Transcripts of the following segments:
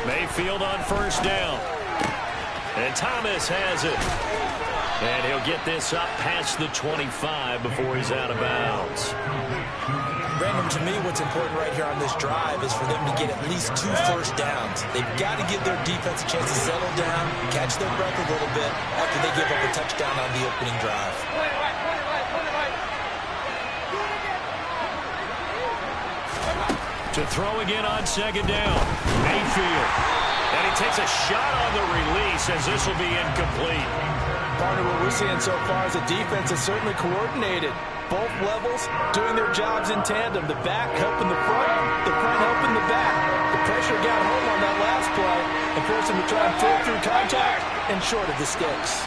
Mayfield on first down. And Thomas has it. And he'll get this up past the 25 before he's out of bounds. Brandon, to me, what's important right here on this drive is for them to get at least 2 first downs. They've got to give their defense a chance to settle down, catch their breath a little bit after they give up a touchdown on the opening drive. To throw again on second down. Mayfield. And he takes a shot on the release as this will be incomplete. Partner, what we're seeing so far is the defense is certainly coordinated. Both levels doing their jobs in tandem. The back helping the front helping the back. The pressure got home on that last play and forced him to try and pull through contact and short of the sticks.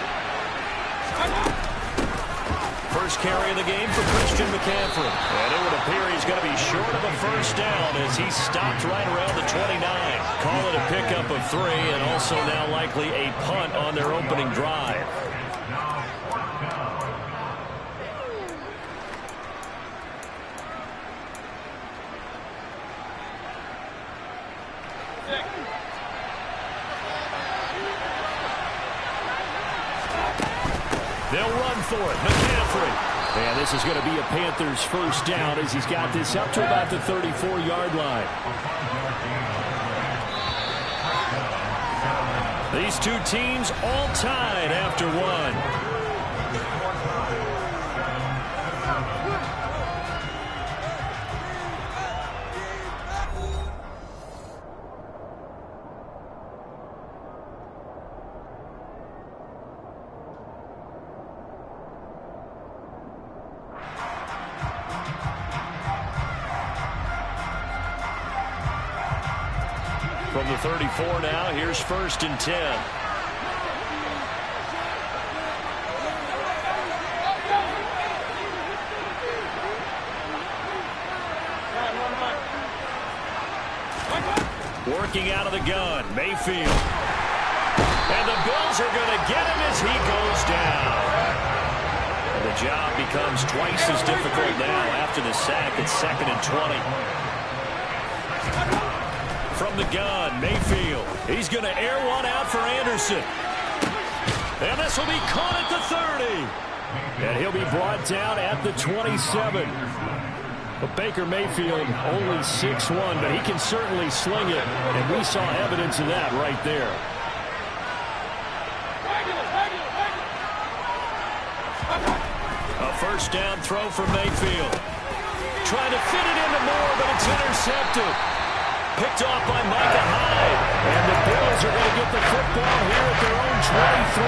First carry of the game for Christian McCaffrey. And it would appear he's going to be short of a first down as he stopped right around the 29. Call it a pickup of 3 and also now likely a punt on their opening drive. They'll run for it. McCaffrey. And this is going to be a Panthers first down as he's got this up to about the 34-yard line. These two teams all tied after one. From the 34 now, here's first and 10. Working out of the gun, Mayfield. And the Bills are going to get him as he goes down. And the job becomes twice as difficult now after the sack at 2nd and 20. From the gun, Mayfield. He's going to air one out for Anderson. And this will be caught at the 30. And he'll be brought down at the 27. But Baker Mayfield only 6'1", but he can certainly sling it. And we saw evidence of that right there. A first down throw for Mayfield. Trying to fit it into Moore, but it's intercepted. Picked off by Micah Hyde. And the Bills are going to get the football here at their own 23.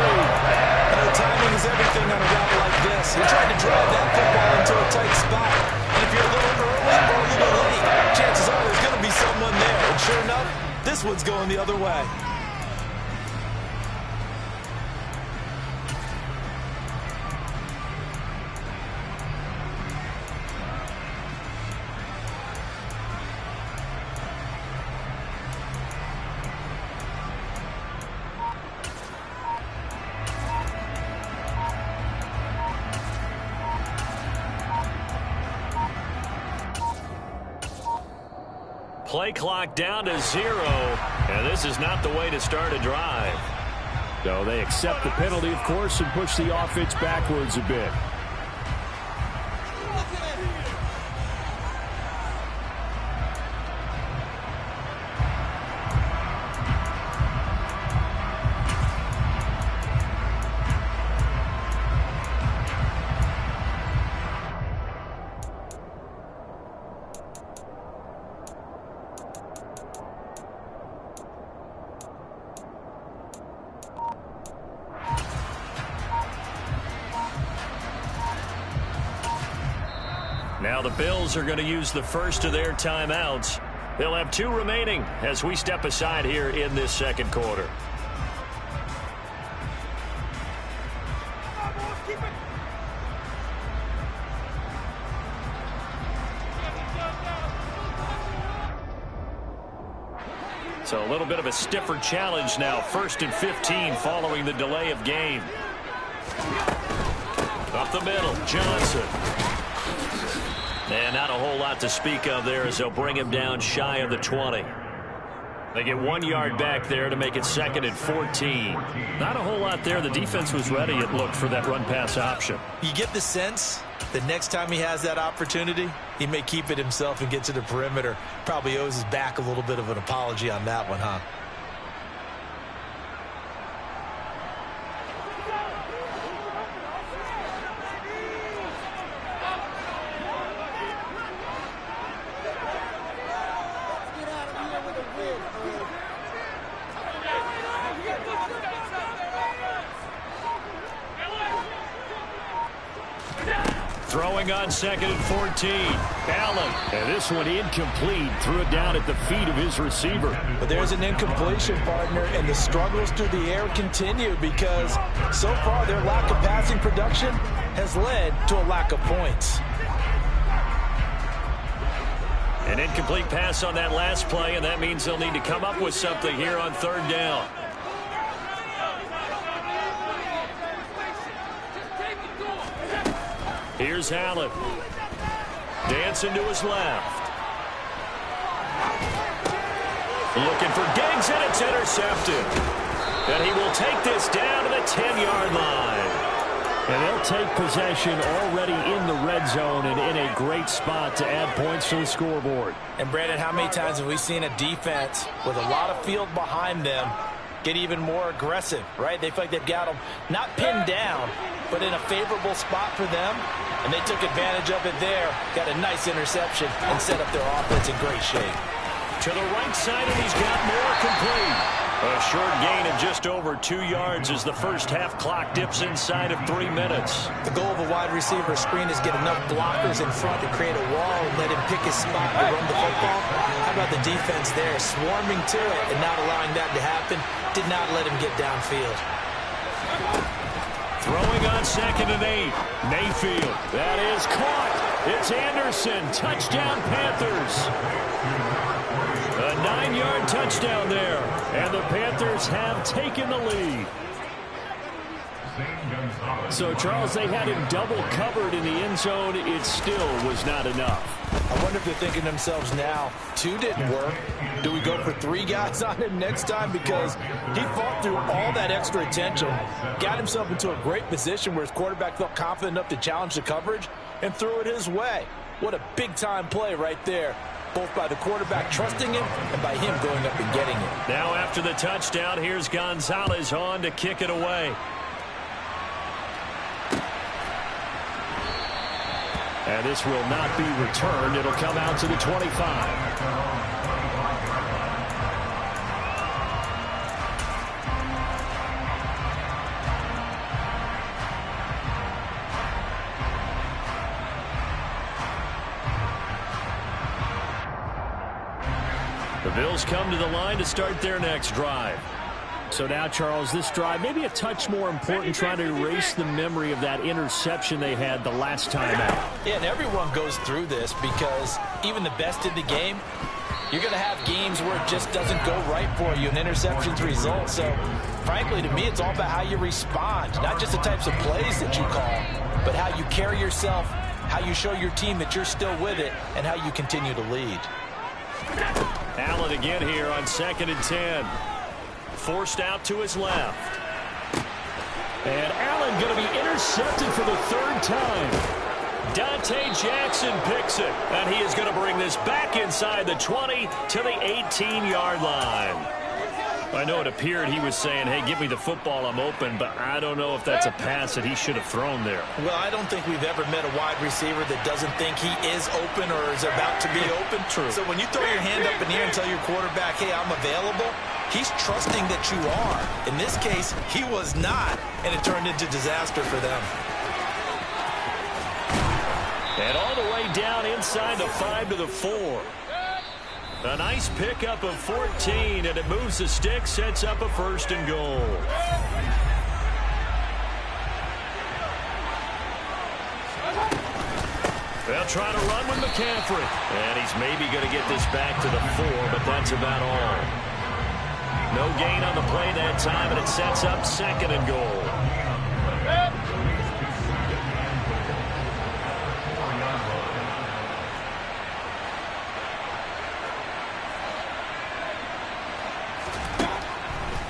The timing is everything on a route like this. You're trying to drive that football into a tight spot. And if you're a little early or a little late, chances are there's going to be someone there. And sure enough, this one's going the other way. Play clock down to 0, and this is not the way to start a drive. So they accept the penalty, of course, and push the offense backwards a bit. Now the Bills are going to use the first of their timeouts. They'll have 2 remaining as we step aside here in this second quarter. So a little bit of a stiffer challenge now. 1st and 15 following the delay of game. Up the middle, Johnson. And not a whole lot to speak of there as they'll bring him down shy of the 20. They get 1 yard back there to make it 2nd and 14. Not a whole lot there. The defense was ready, it looked, for that run-pass option. You get the sense that next time he has that opportunity, he may keep it himself and get to the perimeter. Probably owes his back a little bit of an apology on that one, huh? Throwing on 2nd and 14. Allen. And this one incomplete. Threw it down at the feet of his receiver. But there's an incompletion, partner, and the struggles through the air continue because so far their lack of passing production has led to a lack of points. An incomplete pass on that last play, and that means they'll need to come up with something here on 3rd down. Here's Allen. Dancing to his left. Looking for Diggs, and it's intercepted. And he will take this down to the 10-yard line. And they'll take possession already in the red zone and in a great spot to add points to the scoreboard. And, Brandon, how many times have we seen a defense with a lot of field behind them get even more aggressive, right? They feel like they've got them not pinned down, but in a favorable spot for them. And they took advantage of it there, got a nice interception, and set up their offense in great shape. To the right side, and he's got more complete. A short gain of just over 2 yards as the first half clock dips inside of 3 minutes. The goal of a wide receiver screen is get enough blockers in front to create a wall and let him pick his spot to run the football. How about the defense there, swarming to it and not allowing that to happen? Did not let him get downfield. Throwing on 2nd and 8. Mayfield. That is caught. It's Anderson. Touchdown, Panthers. A 9-yard touchdown there. And the Panthers have taken the lead. So, Charles, they had him double covered in the end zone. It still was not enough. I wonder if they're thinking to themselves now, 2 didn't work. Do we go for 3 guys on him next time? Because he fought through all that extra attention, got himself into a great position where his quarterback felt confident enough to challenge the coverage and threw it his way. What a big-time play right there, both by the quarterback trusting him and by him going up and getting it. Now after the touchdown, here's Gonzalez on to kick it away. And this will not be returned. It'll come out to the 25. The Bills come to the line to start their next drive. So now, Charles, this drive maybe a touch more important, trying to erase the memory of that interception they had the last time out. Yeah, and everyone goes through this because even the best in the game, you're going to have games where it just doesn't go right for you, and interceptions result. So, frankly, to me, it's all about how you respond, not just the types of plays that you call, but how you carry yourself, how you show your team that you're still with it, and how you continue to lead. Allen again here on 2nd and 10. Forced out to his left. And Allen going to be intercepted for the 3rd time. Dante Jackson picks it. And he is going to bring this back inside the 20 to the 18-yard line. I know it appeared he was saying, hey, give me the football, I'm open, but I don't know if that's a pass that he should have thrown there. Well, I don't think we've ever met a wide receiver that doesn't think he is open or is about to be open. True. So when you throw your hand up in the air and tell your quarterback, hey, I'm available, he's trusting that you are. In this case, he was not, and it turned into disaster for them. And all the way down inside the 5 to the 4. A nice pickup of 14, and it moves the stick, sets up a 1st and goal. They'll try to run with McCaffrey. And he's maybe going to get this back to the 4, but that's about all. No gain on the play that time, and it sets up 2nd and goal.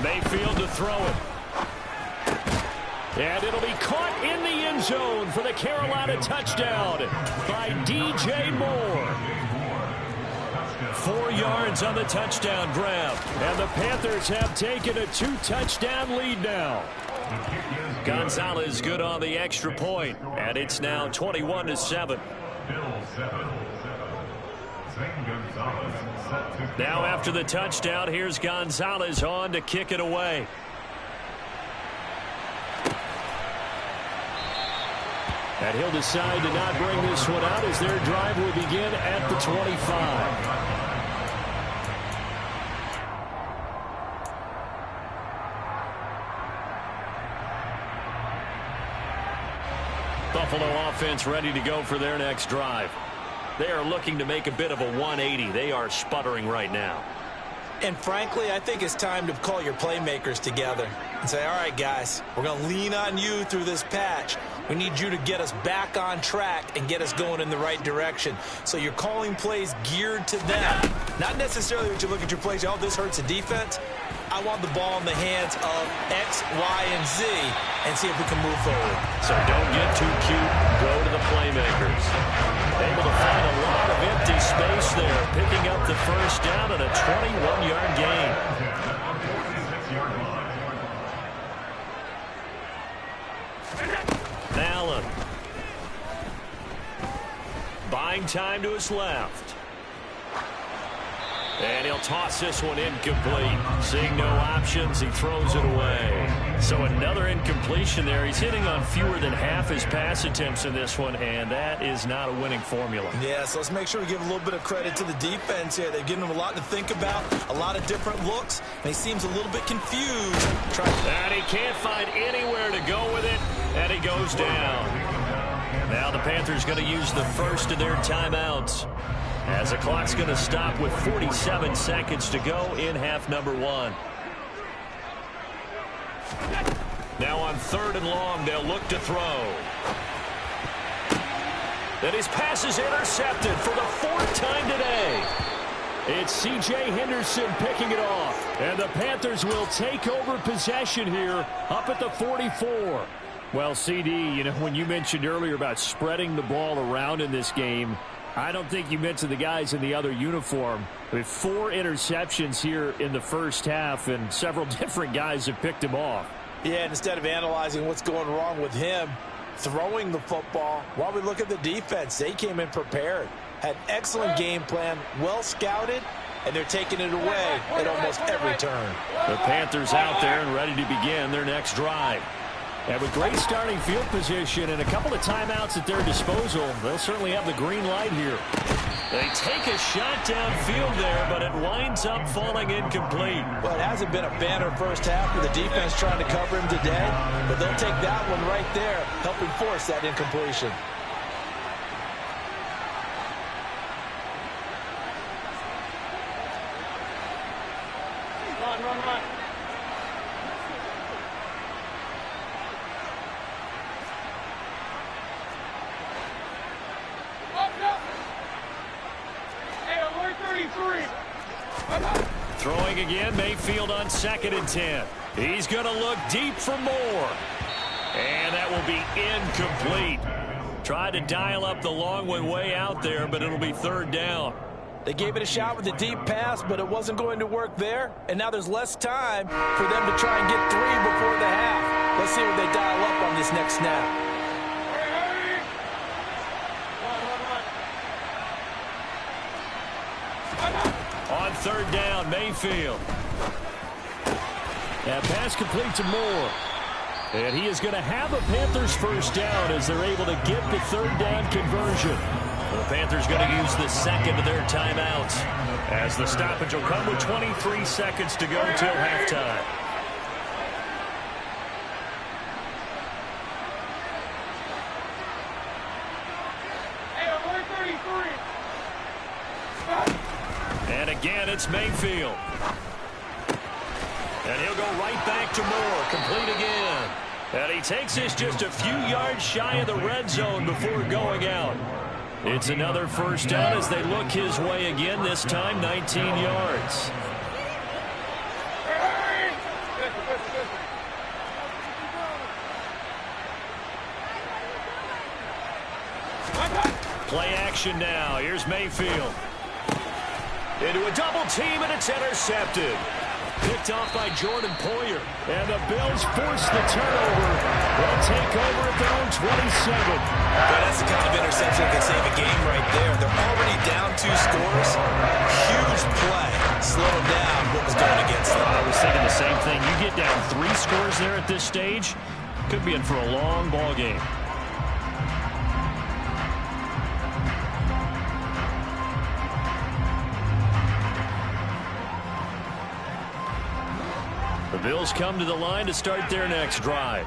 Mayfield to throw it. And it'll be caught in the end zone for the Carolina touchdown by DJ Moore. 4 yards on the touchdown grab. And the Panthers have taken a 2-touchdown lead now. Gonzalez good on the extra point, and it's now 21-7. Now after the touchdown, here's Gonzalez on to kick it away. And he'll decide to not bring this one out as their drive will begin at the 25. Buffalo offense ready to go for their next drive. They are looking to make a bit of a 180. They are sputtering right now. And frankly, I think it's time to call your playmakers together and say, all right, guys, we're going to lean on you through this patch. We need you to get us back on track and get us going in the right direction. So you're calling plays geared to them. Not necessarily that you look at your plays, oh, this hurts the defense. I want the ball in the hands of X, Y, and Z and see if we can move forward. So don't get too cute. Go to the playmakers. Able to find a lot of empty space there, picking up the first down and a 21-yard gain. Allen. Buying time to his left. And he'll toss this one incomplete. Seeing no options, he throws it away. So another incompletion there. He's hitting on fewer than half his pass attempts in this one, and that is not a winning formula. Yeah, so let's make sure we give a little bit of credit to the defense here. They've given him a lot to think about, a lot of different looks, and he seems a little bit confused. And he can't find anywhere to go with it, and he goes down. Now the Panthers going to use the first of their timeouts, as the clock's going to stop with 47 seconds to go in half number 1. Now on 3rd and long, they'll look to throw. Then his pass is intercepted for the 4th time today. It's C.J. Henderson picking it off. And the Panthers will take over possession here up at the 44. Well, CD, you know, when you mentioned earlier about spreading the ball around in this game, I don't think you mentioned the guys in the other uniform. With 4 interceptions here in the first half, and several different guys have picked him off. Yeah, and instead of analyzing what's going wrong with him throwing the football, while we look at the defense, they came in prepared. Had an excellent game plan, well scouted, and they're taking it away at almost every turn. The Panthers out there and ready to begin their next drive. And with great starting field position and a couple of timeouts at their disposal, they'll certainly have the green light here. They take a shot downfield there, but it winds up falling incomplete. Well, it hasn't been a banner first half with the defense trying to cover him today, but they'll take that one right there, helping force that incompletion. Run. Throwing again, Mayfield on 2nd and 10. He's going to look deep for more. And that will be incomplete. Tried to dial up the long one way out there, but it'll be 3rd down. They gave it a shot with a deep pass, but it wasn't going to work there. And now there's less time for them to try and get 3 before the half. Let's see what they dial up on this next snap. On 3rd down, Mayfield. That pass complete to Moore. And he is going to have a Panthers first down as they're able to get the 3rd down conversion. The Panthers going to use the 2nd of their timeouts as the stoppage will come with 23 seconds to go till halftime. And again, it's Mayfield. And he'll go right back to Moore, complete again. And he takes this just a few yards shy of the red zone before going out. It's another first down as they look his way again, this time 19 yards. Play action now. Here's Mayfield. Into a double team, and it's intercepted. Picked off by Jordan Poyer. And the Bills force the turnover. They'll take over at their own 27. But that's the kind of interception that can save a game right there. They're already down 2 scores. Huge play. Slow them down. What was going against them? I was thinking the same thing. You get down 3 scores there at this stage, could be in for a long ball game. The Bills come to the line to start their next drive.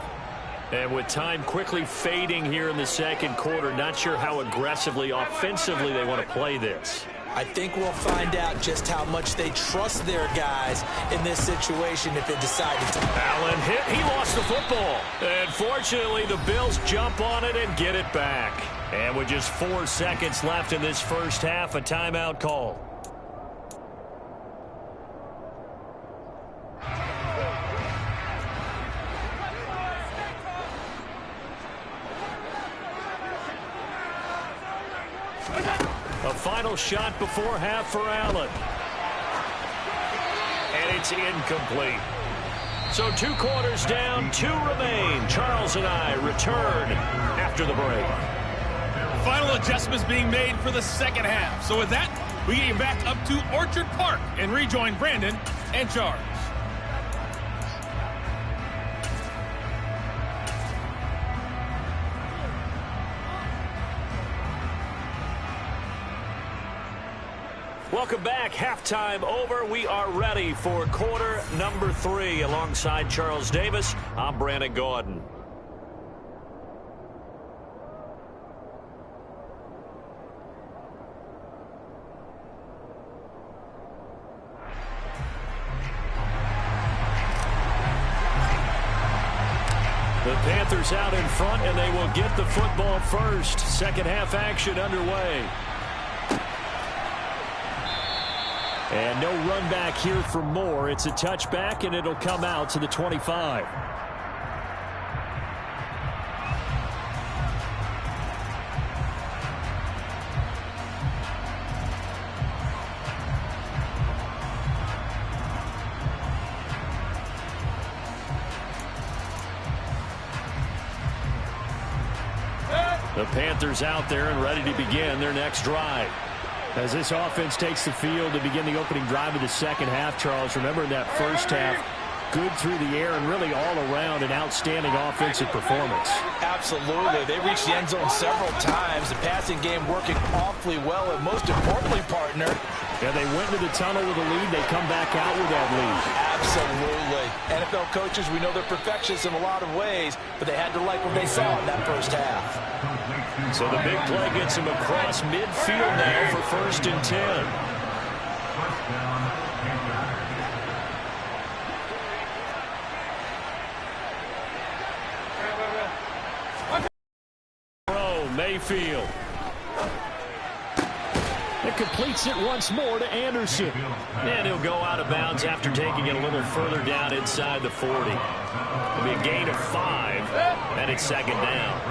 And with time quickly fading here in the second quarter, not sure how aggressively, offensively they want to play this. I think we'll find out just how much they trust their guys in this situation if they decide to. Allen hit. He lost the football. And fortunately, the Bills jump on it and get it back. And with just 4 seconds left in this first half, a timeout call. A final shot before half for Allen. And it's incomplete. So 2 quarters down, 2 remain. Charles and I return after the break. Final adjustments being made for the second half. So with that, we get back up to Orchard Park and rejoin Brandon and Charles. Welcome back. Halftime over. We are ready for quarter number 3. Alongside Charles Davis, I'm Brandon Gaudin. The Panthers out in front, and they will get the football first. Second half action underway. And no run back here for Moore. It's a touchback, and it'll come out to the 25. The Panthers out there and ready to begin their next drive. As this offense takes the field to begin the opening drive of the second half, Charles, remember in that first half, good through the air and really all around an outstanding offensive performance. Absolutely. They reached the end zone several times. The passing game working awfully well, and most importantly, partner. Yeah, they went to the tunnel with a lead. They come back out with that lead. Absolutely. NFL coaches, we know they're perfectionists in a lot of ways, but they had to like what they saw in that first half. So the big play gets him across midfield now for 1st and 10. Mayfield. It completes it once more to Anderson. And he'll go out of bounds after taking it a little further down inside the 40. It'll be a gain of 5, and it's second down.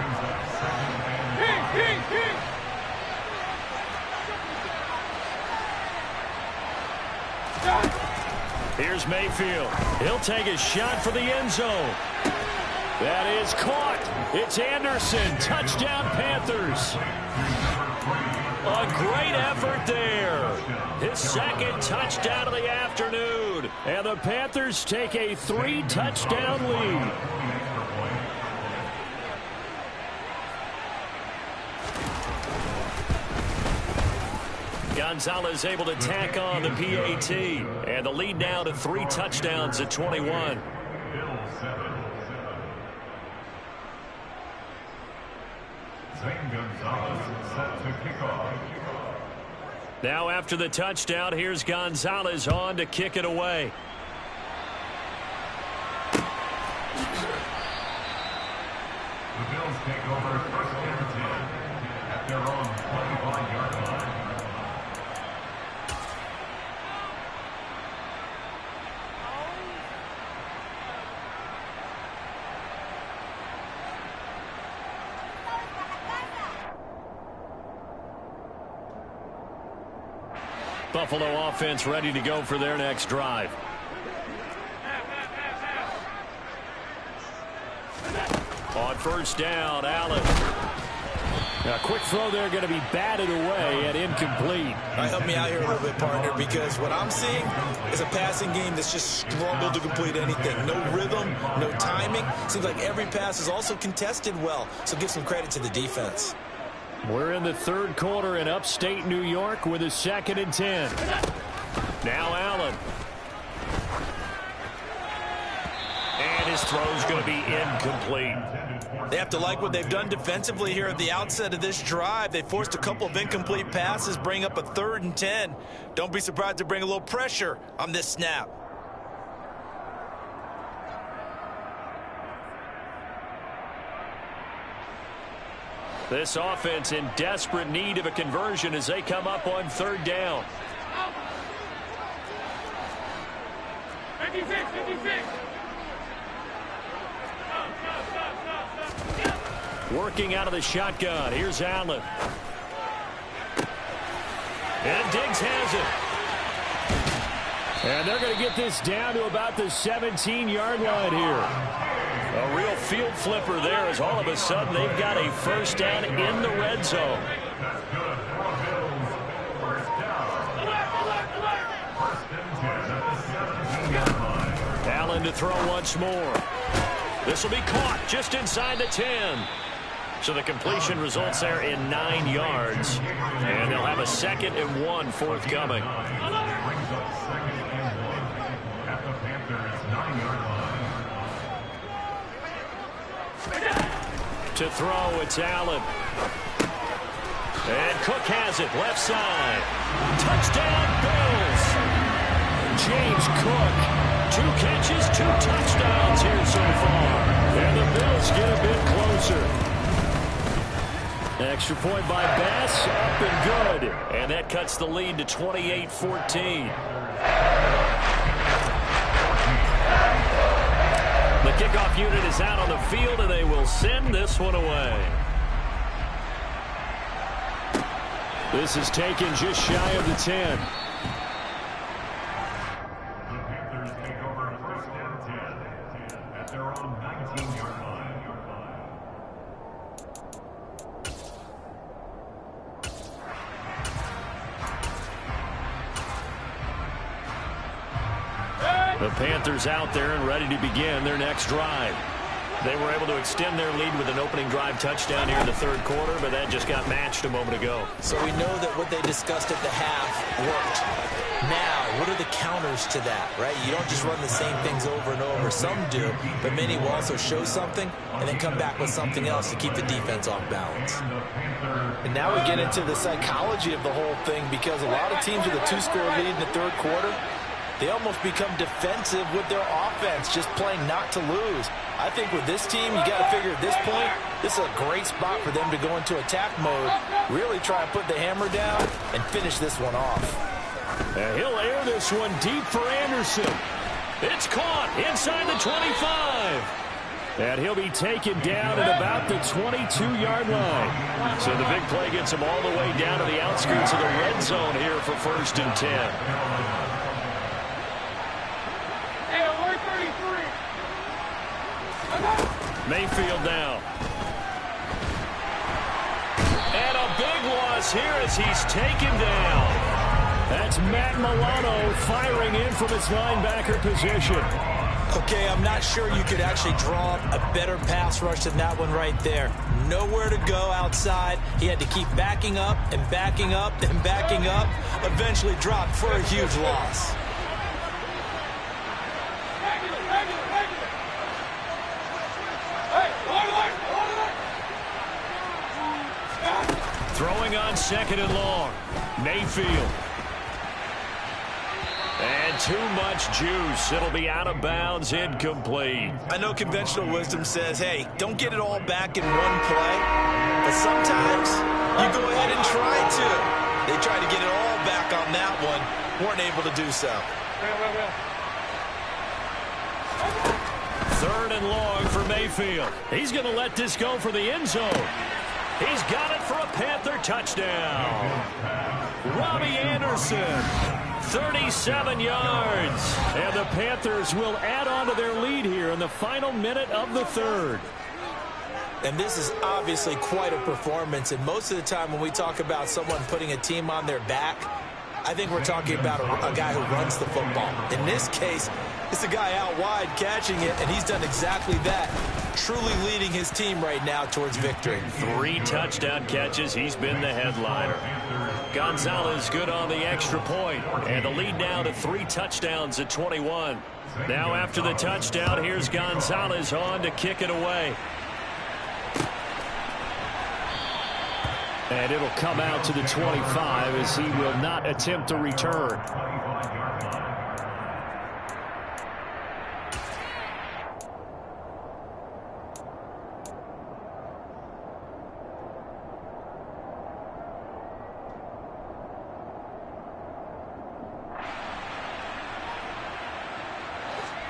Here's Mayfield. He'll take a shot for the end zone. That is caught. It's Anderson. Touchdown, Panthers. A great effort there. His second touchdown of the afternoon. And the Panthers take a 3-touchdown lead. Gonzalez able to tack on the PAT. And the lead now to 3 touchdowns at 21. Now after the touchdown, here's Gonzalez on to kick it away. The Bills take over 1st and 10 at their own 25-yard line. Buffalo offense ready to go for their next drive. On first down, Allen. A quick throw there going to be batted away and incomplete. All right, help me out here a little bit, partner, because what I'm seeing is a passing game that's just struggled to complete anything. No rhythm, no timing. Seems like every pass is also contested well, so give some credit to the defense. We're in the third quarter in upstate New York with a 2nd and 10. Now Allen. And his throw's going to be incomplete. They have to like what they've done defensively here at the outset of this drive. They forced a couple of incomplete passes, bring up a 3rd and 10. Don't be surprised to bring a little pressure on this snap. This offense in desperate need of a conversion as they come up on 3rd down. 56, 56. Working out of the shotgun. Here's Allen. And Diggs has it. And they're going to get this down to about the 17-yard line here. A real field flipper there as all of a sudden they've got a first down in the red zone. Allen to throw once more. This will be caught just inside the 10. So the completion results there in 9 yards. And they'll have a 2nd and 1 forthcoming. To throw, it's Allen. And Cook has it, left side. Touchdown, Bills. James Cook, 2 catches, 2 touchdowns here so far. And the Bills get a bit closer. Extra point by Bass, up and good. And that cuts the lead to 28-14. The kickoff unit is out on the field, and they will send this one away. This is taken just shy of the 10. The Panthers take over 1st and 10 at their own 19-yard line. The Panthers out there and ready to begin their next drive. They were able to extend their lead with an opening drive touchdown here in the 3rd quarter, but that just got matched a moment ago. So we know that what they discussed at the half worked. Now, what are the counters to that, right? You don't just run the same things over and over. Some do, but many will also show something and then come back with something else to keep the defense off balance. And now we get into the psychology of the whole thing, because a lot of teams with a 2-score lead in the 3rd quarter, they almost become defensive with their offense, just playing not to lose. I think with this team, you got to figure at this point, this is a great spot for them to go into attack mode, really try and put the hammer down and finish this one off. And he'll air this one deep for Anderson. It's caught inside the 25. And he'll be taken down at about the 22-yard line. So the big play gets him all the way down to the outskirts of the red zone here for 1st and 10. Mayfield now. And a big loss here as he's taken down. That's Matt Milano firing in from his linebacker position. Okay, I'm not sure you could actually draw a better pass rush than that one right there. Nowhere to go outside. He had to keep backing up and backing up and backing up. Eventually dropped for a huge loss. Throwing on 2nd and long. Mayfield. And too much juice. It'll be out of bounds, incomplete. I know conventional wisdom says, hey, don't get it all back in one play. But sometimes you go ahead and try to. They tried to get it all back on that one. Weren't able to do so. 3rd and long for Mayfield. He's going to let this go for the end zone. He's got it for a Panther touchdown. Robbie Anderson, 37 yards. And the Panthers will add on to their lead here in the final minute of the third. And this is obviously quite a performance. And most of the time when we talk about someone putting a team on their back, I think we're talking about a guy who runs the football. In this case, it's a guy out wide catching it, and he's done exactly that, truly leading his team right now towards victory. 3 touchdown catches. He's been the headliner. Gonzalez good on the extra point, and the lead now to 3 touchdowns at 21. Now after the touchdown, here's Gonzalez on to kick it away. And it'll come out to the 25 as he will not attempt to return.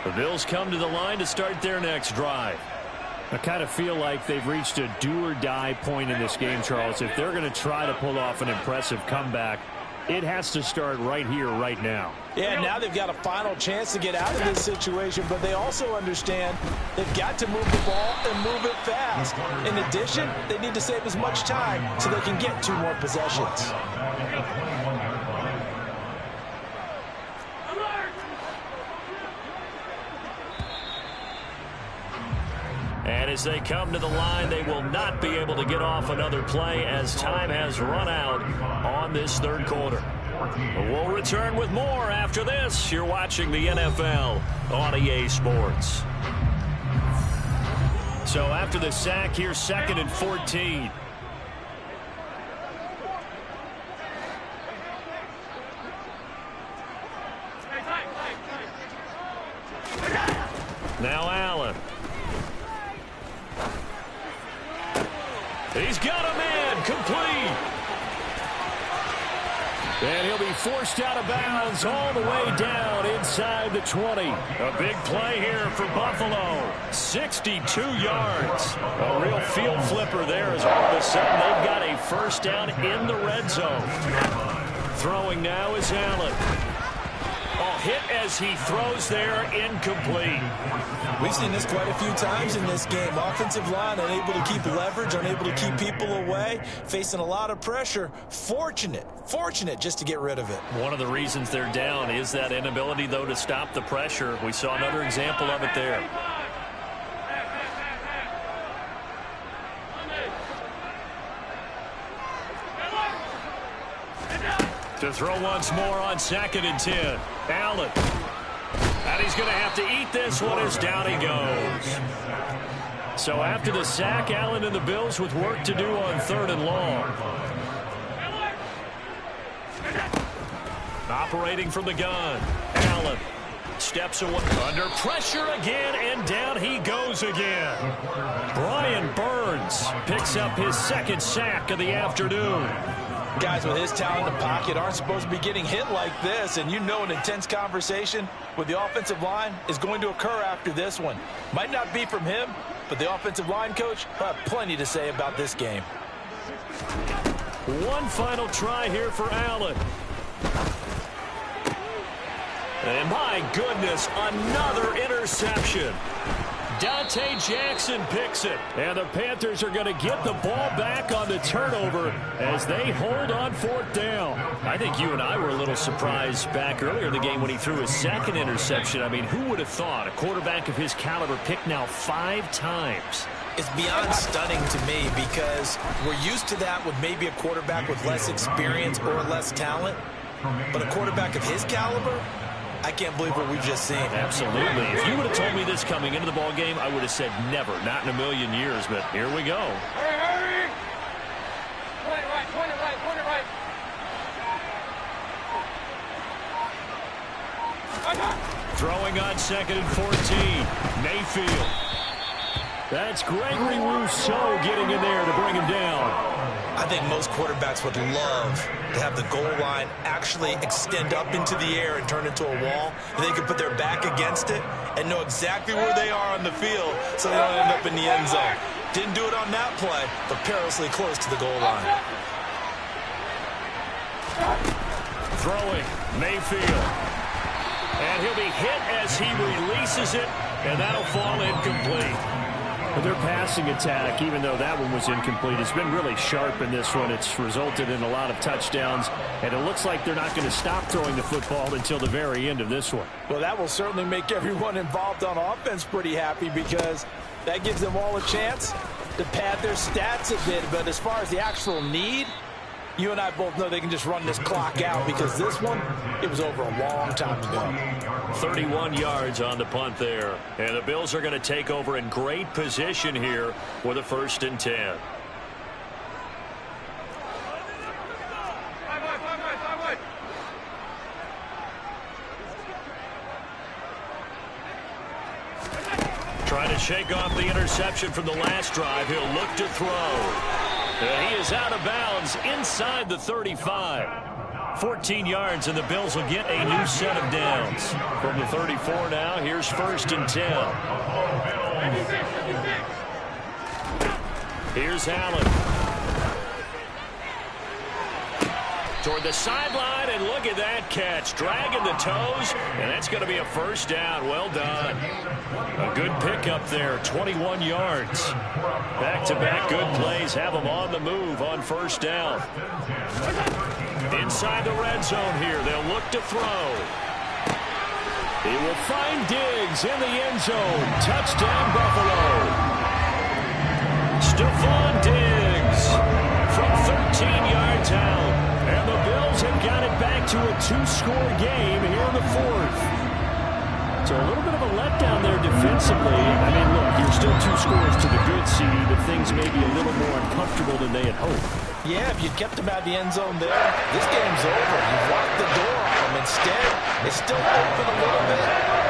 The Bills come to the line to start their next drive. I kind of feel like they've reached a do-or-die point in this game, Charles. If they're going to try to pull off an impressive comeback, it has to start right here, right now. Yeah, now they've got a final chance to get out of this situation, but they also understand they've got to move the ball and move it fast. In addition, they need to save as much time so they can get 2 more possessions. And as they come to the line, they will not be able to get off another play as time has run out on this third quarter. We'll return with more after this. You're watching the NFL on EA Sports. So after the sack, here's 2nd and 14. Now Allen. He's got a man, complete. And he'll be forced out of bounds all the way down inside the 20. A big play here for Buffalo. 62 yards. A real field flipper there as all of a sudden they've got a first down in the red zone. Throwing now is Allen. Hit as he throws there, incomplete. We've seen this quite a few times in this game. Offensive line unable to keep leverage, unable to keep people away, facing a lot of pressure. Fortunate just to get rid of it. One of the reasons they're down is that inability, though, to stop the pressure. We saw another example of it there. To throw once more on 2nd and 10. Allen. And he's going to have to eat this one as down he goes. So after the sack, Allen and the Bills with work to do on 3rd and long. Operating from the gun. Allen steps away. Under pressure again, and down he goes again. Brian Burns picks up his 2nd sack of the afternoon. Guys with his talent in the pocket aren't supposed to be getting hit like this, and you know an intense conversation with the offensive line is going to occur after this one. Might not be from him, but the offensive line coach will have plenty to say about this game. One final try here for Allen. And my goodness, another interception. Dante Jackson picks it. And the Panthers are going to get the ball back on the turnover as they hold on 4th down. I think you and I were a little surprised back earlier in the game when he threw his 2nd interception. I mean, who would have thought a quarterback of his caliber picked now 5 times? It's beyond stunning to me because we're used to that with maybe a quarterback with less experience or less talent. But a quarterback of his caliber, I can't believe what we've just seen. Absolutely. If you would have told me this coming into the ball game, I would have said never, not in a million years. But here we go. Hurry! Point it right, point it right, point it right. Throwing on 2nd and 14. Mayfield. That's Gregory Rousseau getting in there to bring him down. I think most quarterbacks would love to have the goal line actually extend up into the air and turn into a wall, and they can put their back against it and know exactly where they are on the field so they don't end up in the end zone. Didn't do it on that play, but perilously close to the goal line. Throwing, Mayfield. And he'll be hit as he releases it, and that'll fall incomplete. But their passing attack, even though that one was incomplete, has been really sharp in this one. It's resulted in a lot of touchdowns, and it looks like they're not going to stop throwing the football until the very end of this one. Well, that will certainly make everyone involved on offense pretty happy because that gives them all a chance to pad their stats a bit. But as far as the actual need, you and I both know they can just run this clock out because this one, it was over a long time ago. 31 yards on the punt there. And the Bills are going to take over in great position here with a 1st and 10. Trying to shake off the interception from the last drive. He'll look to throw. He is out of bounds inside the 35. 14 yards, and the Bills will get a new set of downs. From the 34 now, here's 1st and 10. Here's Allen. Toward the sideline, and look at that catch. Dragging the toes, and that's going to be a 1st down. Well done. A good pickup there, 21 yards. Back-to-back good plays have them on the move on 1st down. Inside the red zone here, they'll look to throw. He will find Diggs in the end zone. Touchdown, Buffalo. Stephon Diggs from 13 yards out. And the Bills have got it back to a 2-score game here in the 4th. So a little bit of a letdown there defensively. I mean, look, you're still 2 scores to the good seed, but things may be a little more uncomfortable than they had hoped. Yeah, if you kept them out of the end zone there, this game's over. You've locked the door on them. Instead, it's still open a little bit,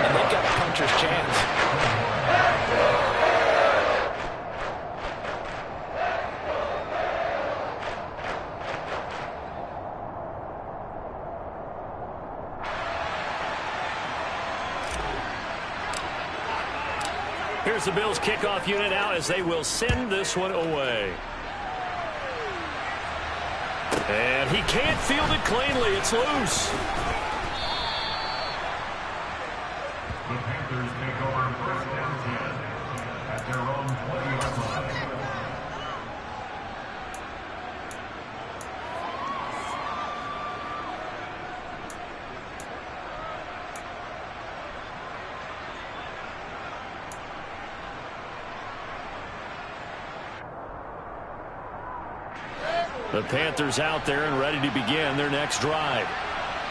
and they've got a puncher's chance. Here's the Bills kickoff unit now as they will send this one away. And he can't field it cleanly. It's loose. The Panthers take over 1st and 10 at their own 20-yard line. The Panthers out there and ready to begin their next drive.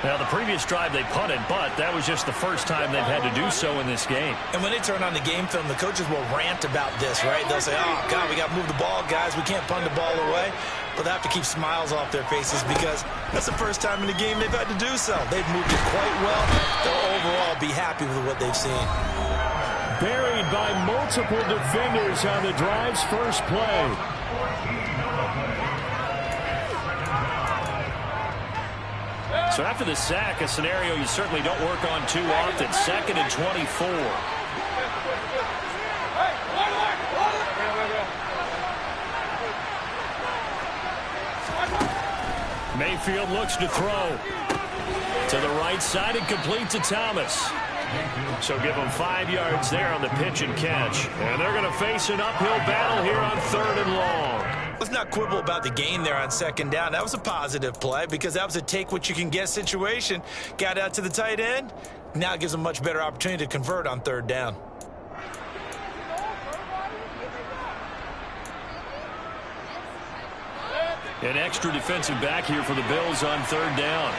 Now, the previous drive they punted, but that was just the first time they've had to do so in this game. And when they turn on the game film, the coaches will rant about this, right? They'll say, oh, God, we got to move the ball, guys. We can't punt the ball away. But they have to keep smiles off their faces because that's the first time in the game they've had to do so. They've moved it quite well. They'll overall be happy with what they've seen. Buried by multiple defenders on the drive's first play. So after the sack, a scenario you certainly don't work on too often. 2nd and 24. Mayfield looks to throw. To the right side and complete to Thomas. So give them 5 yards there on the pitch and catch. And they're going to face an uphill battle here on 3rd and long. Let's not quibble about the gain there on 2nd down. That was a positive play because that was a take-what-you-can-get situation. Got out to the tight end. Now it gives them a much better opportunity to convert on 3rd down. An extra defensive back here for the Bills on 3rd down.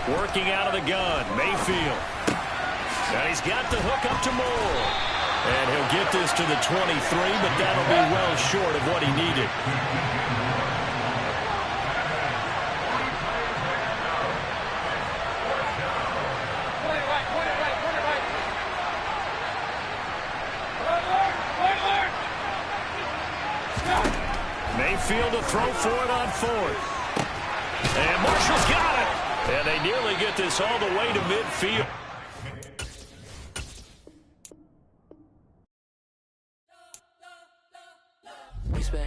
Working out of the gun, Mayfield. And he's got the hook up to Moore. And he'll get this to the 23, but that'll be well short of what he needed. Mayfield to throw for it on 4th. And Marshall's got it. And they nearly get this all the way to midfield.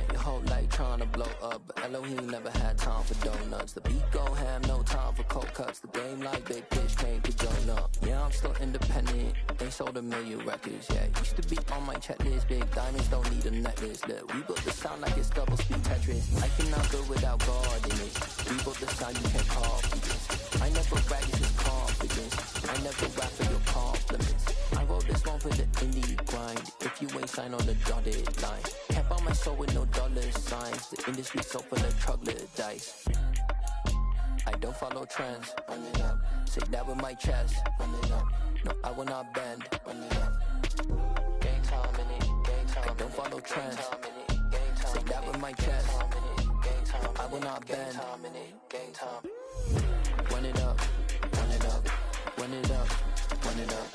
spent your whole life trying to blow up, but Elohim never had time for donuts. The beat go ham, no time for cold cuts. The game like big fish came to join up. Yeah, I'm still independent, ain't sold a million records yet. Used to be on my checklist, big diamonds don't need a necklace. Look, we built the sound like it's double speed Tetris. I cannot go without God in it. We built the sound you can't copy this. I never brag, it's just confidence. I never rap for your compliments. I wrote this one for the indie grind. If you ain't signed on the dotted line, can't buy my soul with no dollar signs. The industry so full of troglodytes. I don't follow trends. Run it up. Say that with my chest. Run it up. No, I will not bend. Run it up. Gang time in it. Gang time. I don't follow trends. Say that with my chest. I will not bend. Gang time. Run it up. Run it up. Run it up. Run it up.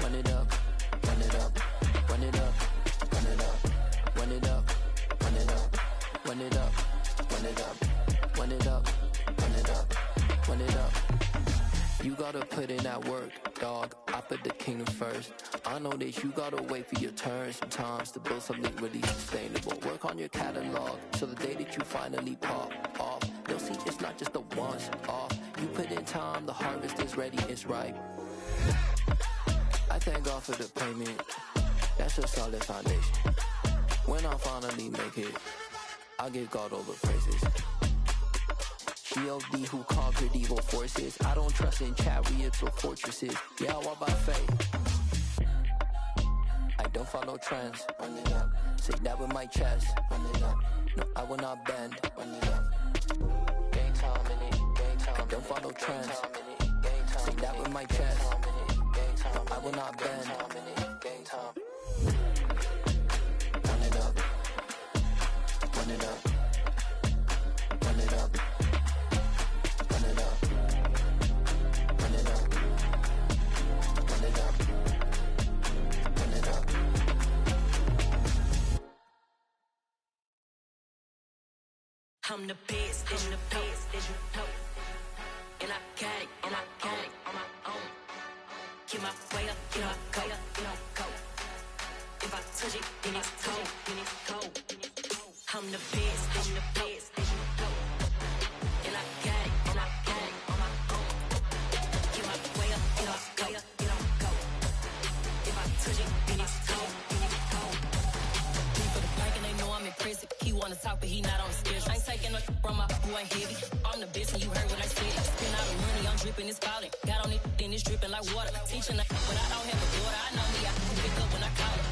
Run it up. Run it up. Run it up. Run it up. Run it up. Run it up. Run it up. Run it up. Run it up. Run it up. Run it up. You gotta put in that work, dog. I put the kingdom first. I know that you gotta wait for your turn sometimes to build something really sustainable. Work on your catalog, so the day that you finally pop off, you'll see it's not just a once off. You put in time, the harvest is ready, it's ripe. I thank God for the payment. That's a solid foundation. When I finally make it, I'll give God all the praises. G.O.D. who conquered evil forces. I don't trust in chariots or fortresses. Yeah, I walk by faith. I don't follow trends. Run it up. Say that with my chest. Run it up. No, I will not bend. Run it up. Gang time in it. Gang time. I don't follow trends. Say that with my chest. No, I will not bend. Gang time. Run it up. Run it up. Run it up. Run it up. Run it up. Run it up. Run it up. I'm the best, I'm the best, as you know. And I got it, and I got it on my own. Get my way up, get my go, get my go. If I touch it, then it's cold, then it's cold. I'm the best, I'm the best, as you know. And I got it, and I got it on my own. Get my way up, get my go, get my go. If I touch it, then it's cold, then it's cold. For the blank and they know I'm impressive. He wanna talk, but he not on the schedule. I ain't taking no from my who ain't heavy. I'm the best and you heard what I said. Spend all the money, I'm dripping, it's falling. Got on it, then it's dripping like water. Teaching like when I don't have a daughter, I know me, I can pick up when I call her.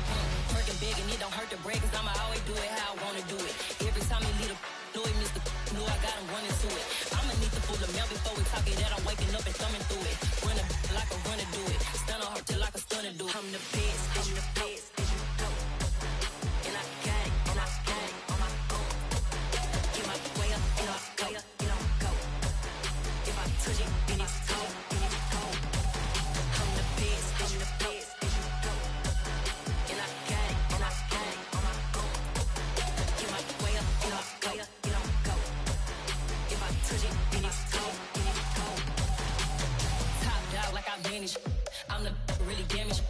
Working big and it don't hurt to break, cause I'ma always do it how I wanna do it. Every time he lead a know he missed the know I got him running to it. I'ma need to pull the mail before we talk it that I'm waking up and thumbing through it. Run a like a runner do it. Stun on her till like a stunner do it. I'm the best, I'm the best, as you know. And I got it, and I got it on my own. Get my way up, get my go, get my go. If I touch it, then it's cold, then it's cold. I'm the best, as you know. And I got it, and I got it on my own. Get my way up, get my go, get my go. If I touch it, then it's cold, then it's cold. Top dog like I manage. I'm the really damaged.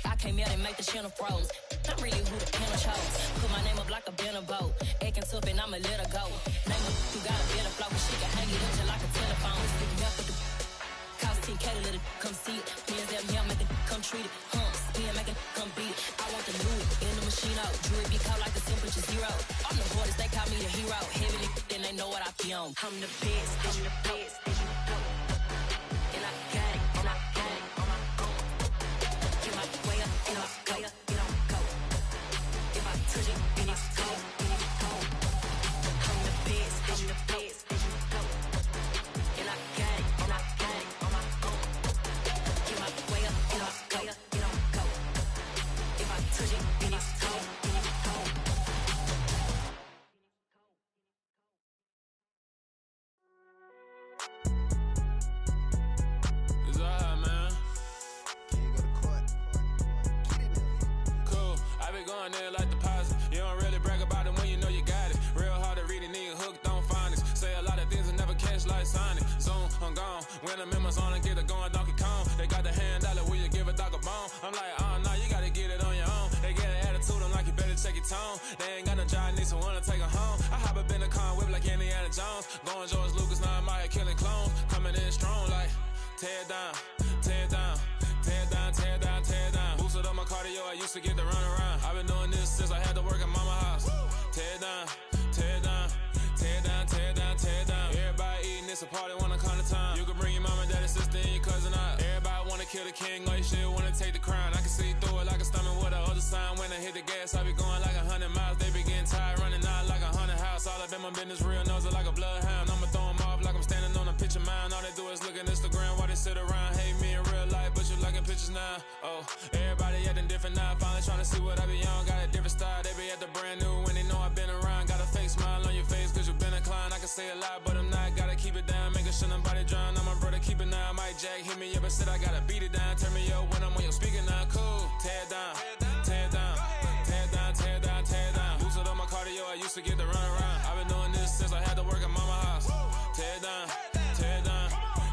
I came out and make the channel froze. I'm really who the panel chose. Put my name up like a banner boat. Acting tough and I'ma let her go. Name her, you got a better flow. She can hang it up just like a telephone. Stick me up with the cost 10K to let it come see it. Hands down here, make it come treat it. Spin, make it come beat it. I want the Louis in the machine out. Jewelry be caught like a temperature zero. I'm the hardest, they call me the hero. Heavily, then they know what I be on. I'm the best, I'm the best, as you know. And I got it, and I got it on my own. Get my way up, get my go, get my go. If I touch it, then it's cold, then it's cold. I'm the best, I'm the best, as you know. And I got it, and I got it on my own. Get my way up, get my go, get my go. If I touch it, then it's cold, then it's cold. the car and whip like Indiana Jones. Going George Lucas, now I'm out here killing clones. Coming in strong like tear down, tear down, tear down, tear down, tear down. Boosted up my cardio, I used to get to run around. I've been doing this since I had to work at mama house. Tear down, tear down, tear down, tear down, tear down. Everybody eating, it's a party, wanna come to time. You can bring your mama, daddy, sister, and your cousin out. Everybody wanna kill the king, like shit, wanna take the crown. I can see through it like a stomach with a other sign. When I hit the gas, I be going like 100 miles. They be getting tired, running out like 100 house. All up in my business, real nose like a bloodhound. I'ma throw them off like I'm standing on a picture mound. All they do is look at Instagram while they sit around. Hate me in real life, but you liking pictures now. Oh, everybody acting different now. Finally trying to see what I be on. Got a different style, they be at the brand new when they know I've been around. Got a fake smile on your face cause you been inclined. I can say a lot, but I'm not. Gotta keep it down, making sure nobody drown. I'm my brother, keep it now. Mike Jack hit me up and said I gotta beat it down. Turn me up when I'm on your speaker now. Cool, tear down, tear down, tear down, tear down, tear down. Boosted up my cardio, I used to get to run around. I've been doing this since I had to work at mama house. Tear down, tear down,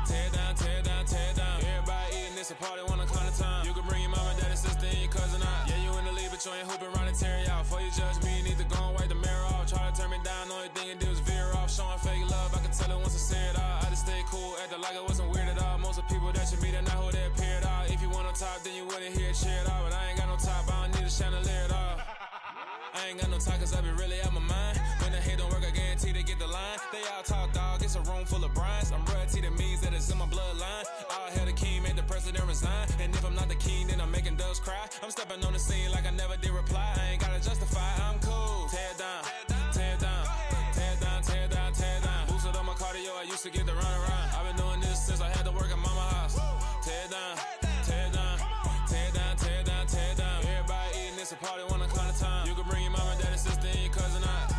tear down, tear down, tear down. Everybody eating, it's a party, wanna come to time. You can bring your mama, daddy, sister, and your cousin out. Yeah, you in the lead, but you ain't hooping around and tear out. Before you judge me, you need to go and wipe the mirror off. Try to turn me down, only thing you do is veer off. Showing fake love, I can tell it once I say it all. I just stay cool, acting like I wasn't weird at all. Most of the people that you meet are not who they appear at all. If you want on top, then you wouldn't hear it cheer at all. But I ain't got no top, I don't need a chandelier at all. I ain't got no time cause I be really out my mind. When the hate don't work, I guarantee they get the line. They all talk dog, it's a room full of brines. I'm royalty, that means that it's in my bloodline. All hail the king, made the president resign. And if I'm not the king, then I'm making doves cry. I'm stepping on the scene like I never did reply. I ain't gotta justify, I'm cool. Tear down, tear down, tear down, tear down, tear down. Boosted up my cardio, I used to get to run around. I've been doing this since I had to work at mama house. Tear down, tear down, tear down, tear down, tear down. Everybody eating, it's a party, wanna come to time. You can bring your mama, daddy, sister, and your cousin out.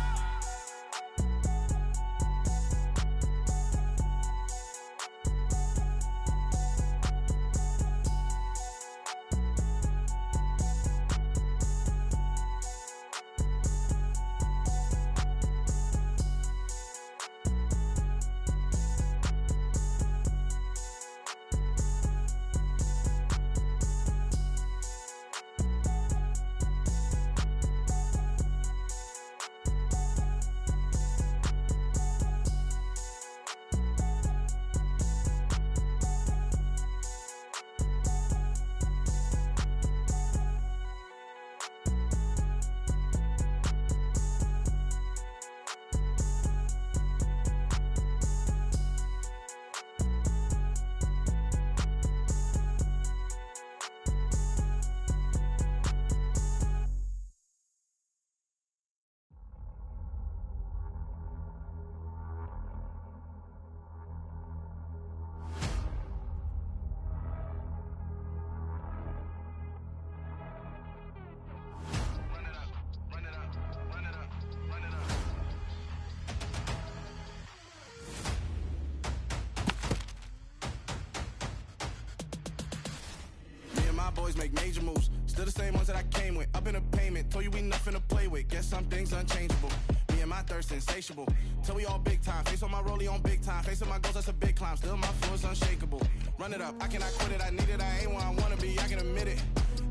Boys make major moves, still the same ones that I came with. Up in a payment, told you we nothing to play with. Guess some things unchangeable. Me and my thirst insatiable. Till we all big time. Face on my rollie on big time. Facing my goals, that's a big climb. Still my flow is unshakable. Run it up, I cannot quit it. I need it, I ain't where I wanna be. I can admit it.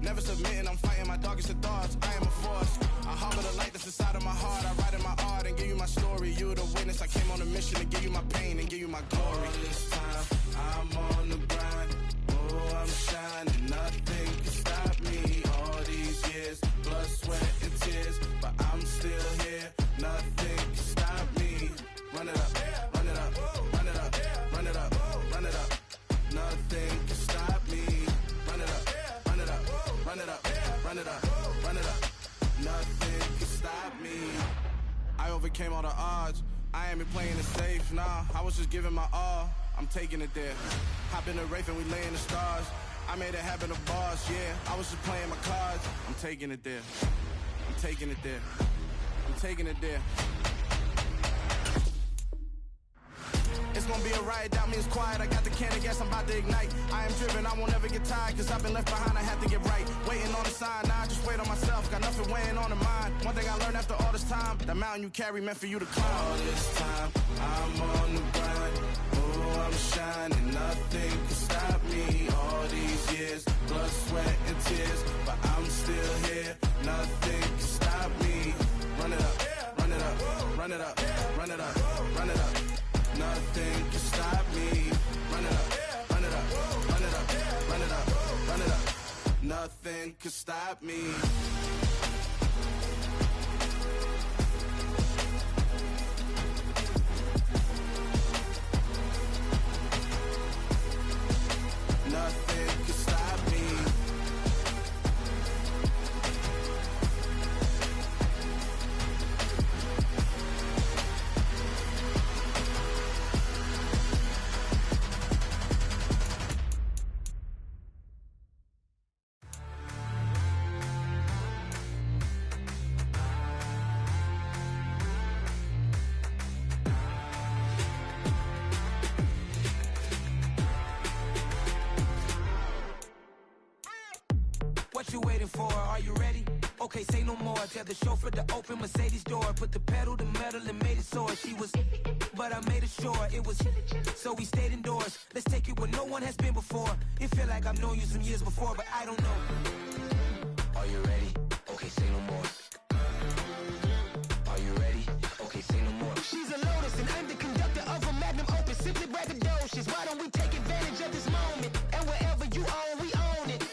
Never submitting, I'm fighting my darkest of thoughts. I am a force. I harbor the light that's inside of my heart. I write in my art and give you my story. You the witness. I came on a mission to give you my pain and give you my glory. All this time, I'm on the grind. Oh, I'm shining. Nothing can stop me. All these years, blood, sweat, and tears, but I'm still here. Nothing can stop me. Run it up, run it up, run it up, run it up, run it up. Nothing can stop me. Run it up, run it up, run it up, run it up, run it up. Nothing can stop me. I overcame all the odds. I ain't been playing it safe, nah. I was just giving my all. I'm taking it there. Hop in the Wraith and we lay in the stars. I made it happen to bars, yeah. I was just playing my cards. I'm taking it there. I'm taking it there. I'm taking it there. It's gonna be a riot, doubt me it's quiet. I got the can of gas, I'm about to ignite. I am driven, I won't ever get tired, cause I've been left behind, I have to get right. Waiting on the sign, now I just wait on myself. Got nothing weighing on the mind. One thing I learned after all this time, that mountain you carry meant for you to climb. All this time, I'm on the grind. Oh, I'm shining, nothing can stop me. All these years, blood, sweat, and tears, but I'm still here. Nothing can stop me. Run it up, run it up, run it up, run it up, run it up. Nothing can stop me. Run it up, run it up, run it up, run it up, run it up. Nothing can stop me. Nothing can stop me. What you waiting for? Are you ready? Okay, say no more. Tell the chauffeur to open Mercedes door. Put the pedal to metal and made it soar. She was, but I made it sure it was. So we stayed indoors. Let's take it where no one has been before. It feel like I've known you some years before, but I don't know. Are you ready? Okay, say no more. Are you ready? Okay, say no more. She's a Lotus and I'm the conductor of a Magnum Opus. Simply braggadocious. Why don't we take advantage of this moment? And wherever you own, we own it.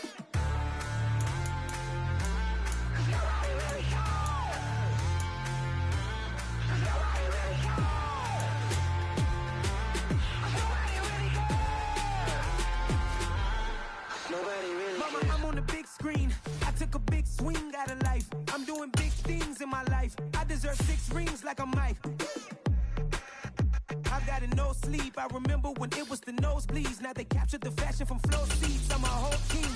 Mama, I'm on the big screen. I took a big swing out of life. I'm doing big things in my life. I deserve 6 rings like I'm Mike. I've got no sleep. I remember when it was the nosebleeds. Now they captured the fashion from floor seats. I'm a whole team.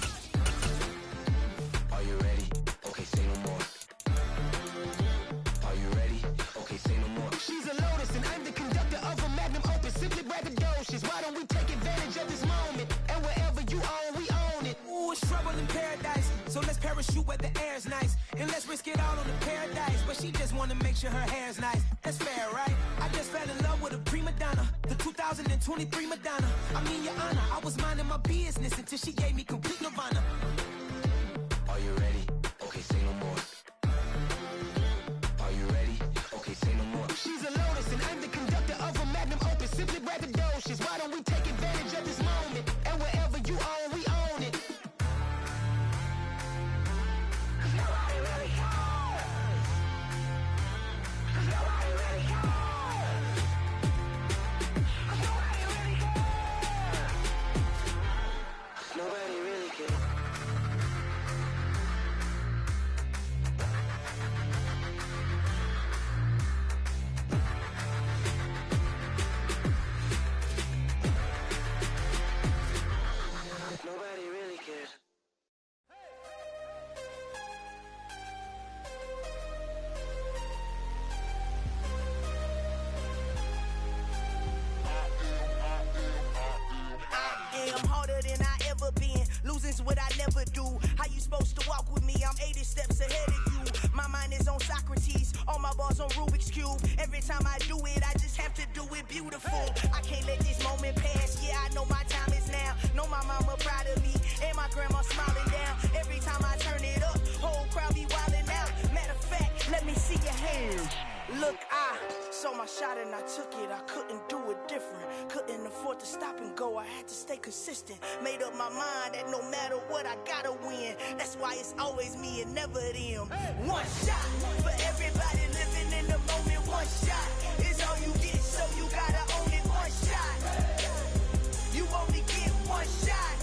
Are you ready? Okay, say no more. Are you ready? Okay, say no more. She's a Lotus and I'm the conductor of a Magnum Opus. Simply braggadocious. Why don't we take advantage of this moment? And wherever you own, we own it. Ooh, it's trouble in paradise. So let's parachute where the air's nice. And let's risk it all on the paradise. But she just wanna make sure her hair's nice. That's fair, right? I just fell in love with a prima donna. The 2023 Madonna. I mean, your honor, I was minding my business until she gave me complete nirvana. Are you ready? Okay, say no more. Are you ready? Okay, say no more. She's a Lotus and I'm the conductor of a Magnum Opus. Simply braggadocious. Why don't we take advantage of this moment? And wherever you own, we own it. Nobody really cares. Nobody really cares. Nobody really cares. Nobody really cares. Nobody really cares. I am harder than I ever been. Losing's what I never do. How you supposed to walk with me? I'm 80 steps ahead of you. My mind is on Socrates. All my bars on Rubik's Cube. Every time I do it, I just have to do it beautiful. I can't let this moment pass. Yeah, I know my time is now. Know my mama proud of me. And my grandma smiling down. Every time I turn it up, whole crowd be wildin' out. Matter of fact, let me see your hands. Look, I saw my shot and I took it. I couldn't do it different. Couldn't afford to stop and go. I had to stay consistent. Made up my mind that no matter what, I gotta win. That's why it's always me and never them. One shot for everybody living in the moment. One shot is all you get, so you gotta own it. One shot. You only get one shot.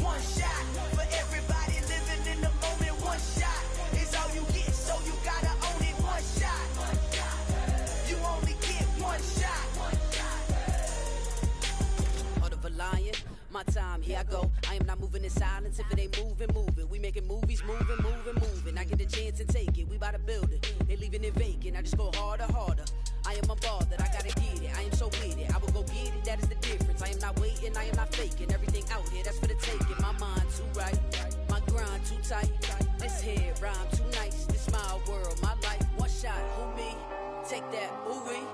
One shot for everybody living in the moment. One shot is all you get, so you gotta own it. One shot. You only get one shot. Heart of a lion, my time, here I go. I am not moving in silence. If it ain't moving, moving. We making movies, moving, moving, moving. I get the chance to take it. We bout to build it. They leaving it vacant. I just go harder, harder. I am a ball that I gotta get it. I am so with it. I will go get it. That is the difference. I am not waiting. I am not faking. Everything out here, that's for the taking. My mind too right. My grind too tight. This head rhyme too nice. This my world, my life. One shot, who me? Take that, ooh wee.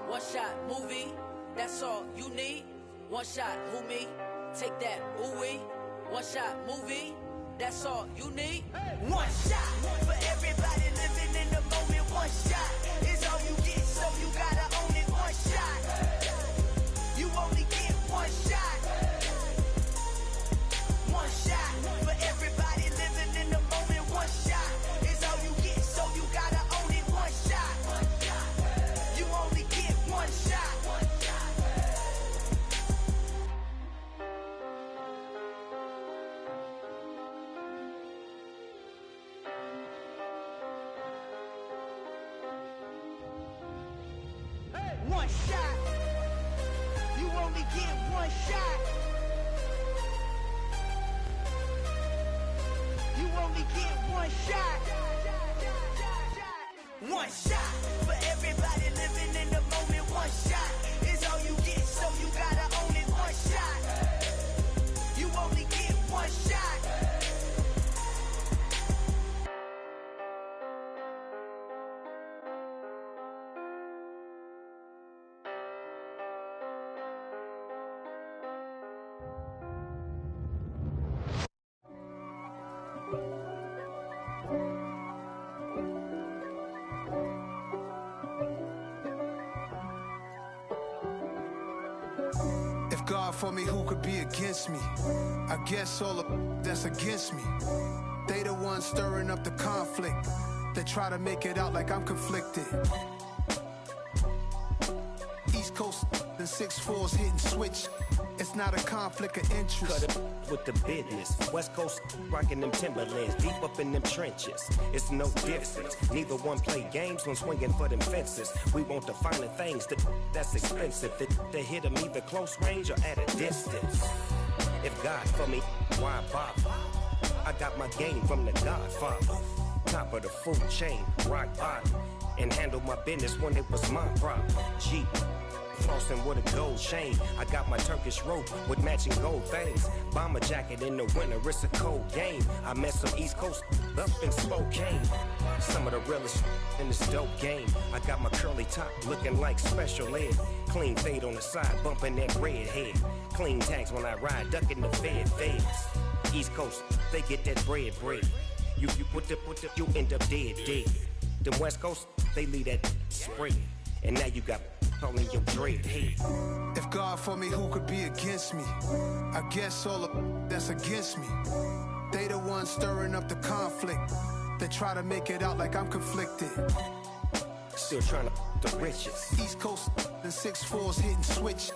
One shot, movie. That's all you need. One shot, who me? Take that, ooh wee. One shot, movie. That's all you need. One shot for everybody living in the moment. One shot is all you one shot. You only get one shot. You only get one shot. One shot for everybody living in the moment. One shot is all you get, so you gotta own it. One shot. You only get one shot. God for me, who could be against me? I guess all of that's against me. They the ones stirring up the conflict. They try to make it out like I'm conflicted. East Coast and 6'4's hitting switch. It's not a conflict of interest. Cut it with the business. West Coast rocking them Timberlands, deep up in them trenches. It's no difference. Neither one play games when swinging for them fences. We want the finer things that's expensive. They hit them either close range or at a distance. If God for me, why bother? I got my game from the Godfather. Top of the food chain, rock bottom. And handle my business when it was my problem. Jeep. Flossing with a gold chain. I got my Turkish rope with matching gold things. Bomber jacket in the winter, it's a cold game. I met some East Coast up in Spokane. Some of the realest in this dope game. I got my curly top looking like special ed. Clean fade on the side, bumping that red head. Clean tags when I ride, ducking the feds. East Coast, they get that bread. You you end up dead. Them West Coast, they leave that spread. And now you got all in your dread head. If God for me, who could be against me? I guess all of that's against me. They the ones stirring up the conflict. They try to make it out like I'm conflicted. Still trying to the riches. East Coast and 6'4's hitting switch.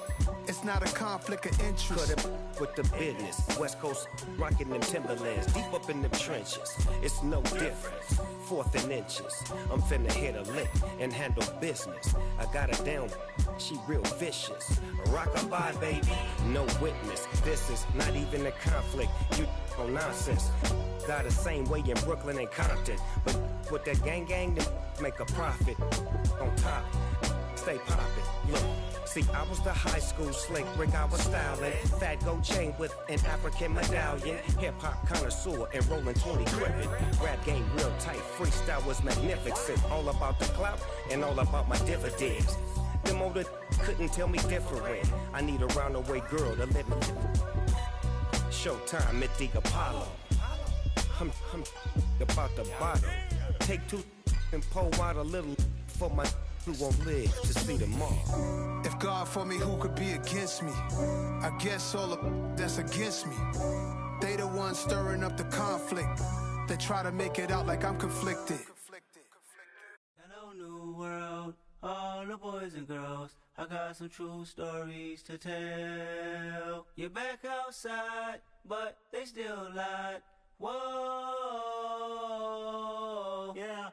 It's not a conflict of interest. Cut it with the business. West Coast rocking them Timberlands, deep up in them trenches. It's no difference. 4th and inches. I'm finna hit a lick and handle business. I got her down, she real vicious. Rockabye, baby, no witness. This is not even a conflict. You on nonsense. Got the same way in Brooklyn and Compton, but with that gang, then make a profit. On top, stay poppin'. Look. See, I was the high school slick brick, I was styling. Fat gold chain with an African medallion. Hip-hop connoisseur and rolling 20 crippin'. Rap game real tight, freestyle was magnificent. All about the clout and all about my dividends. Them older couldn't tell me different. I need a roundaway girl to live with. Showtime at the Apollo. I'm about the bottom. Take 2 and pull out a little for my who won't live to see tomorrow. If God for me, who could be against me? I guess all of that's against me. They the ones stirring up the conflict. They try to make it out like I'm conflicted. Hello, new world, all the boys and girls. I got some true stories to tell. You're back outside, but they still lied. Whoa, yeah.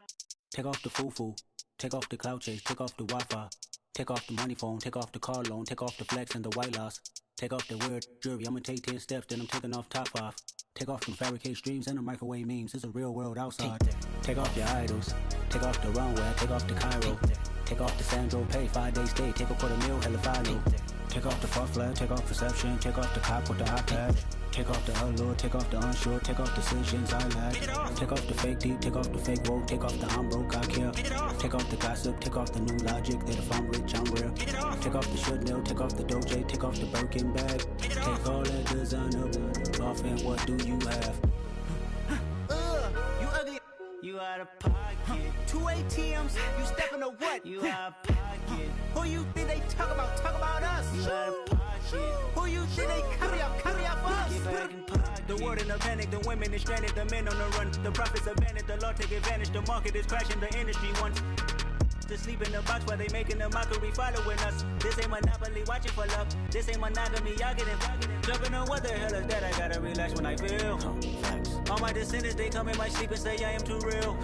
Take off the foo-foo. Take off the cloud chase, take off the Wi-Fi. Take off the money phone, take off the car loan, take off the flex and the white loss. Take off the weird jewelry, I'ma take 10 steps, then I'm taking off top off. Take off the fabricate streams and the microwave memes, it's a real world outside. Take off your idols, take off the runway, take off the Cairo. Take off the Sandro Pay, 5-day stay, take a $250,000, hella final. Take off the fuck flag, take off perception, take off the cop with the iPad. Take off the allure, take off the unsure, take off decisions I lack. Take off the fake deep, take off the fake woke, take off the I'm broke, I care. Take off the gossip, take off the new logic, that if I'm rich, I'm real. Take off the should know, take off the Doja, take off the Birkin bag. Take all that designer off and what do you have? You ugly. You out of pocket. 2 ATMs, you stepping to what? You out of pocket. Who you think they talk about? Talk about us. You out of pocket. Who you think they carry up us? Get back in pocket. The world in a panic, the women is stranded, the men on the run. The profits abandoned, the law take advantage, the market is crashing, the industry wants. to sleep in the box while they making a mockery following us. This ain't Monopoly, watching for love. This ain't monogamy, y'all getting jumping on what the hell is that? I gotta relax when I feel. All my descendants, they come in my sleep and say I am too real.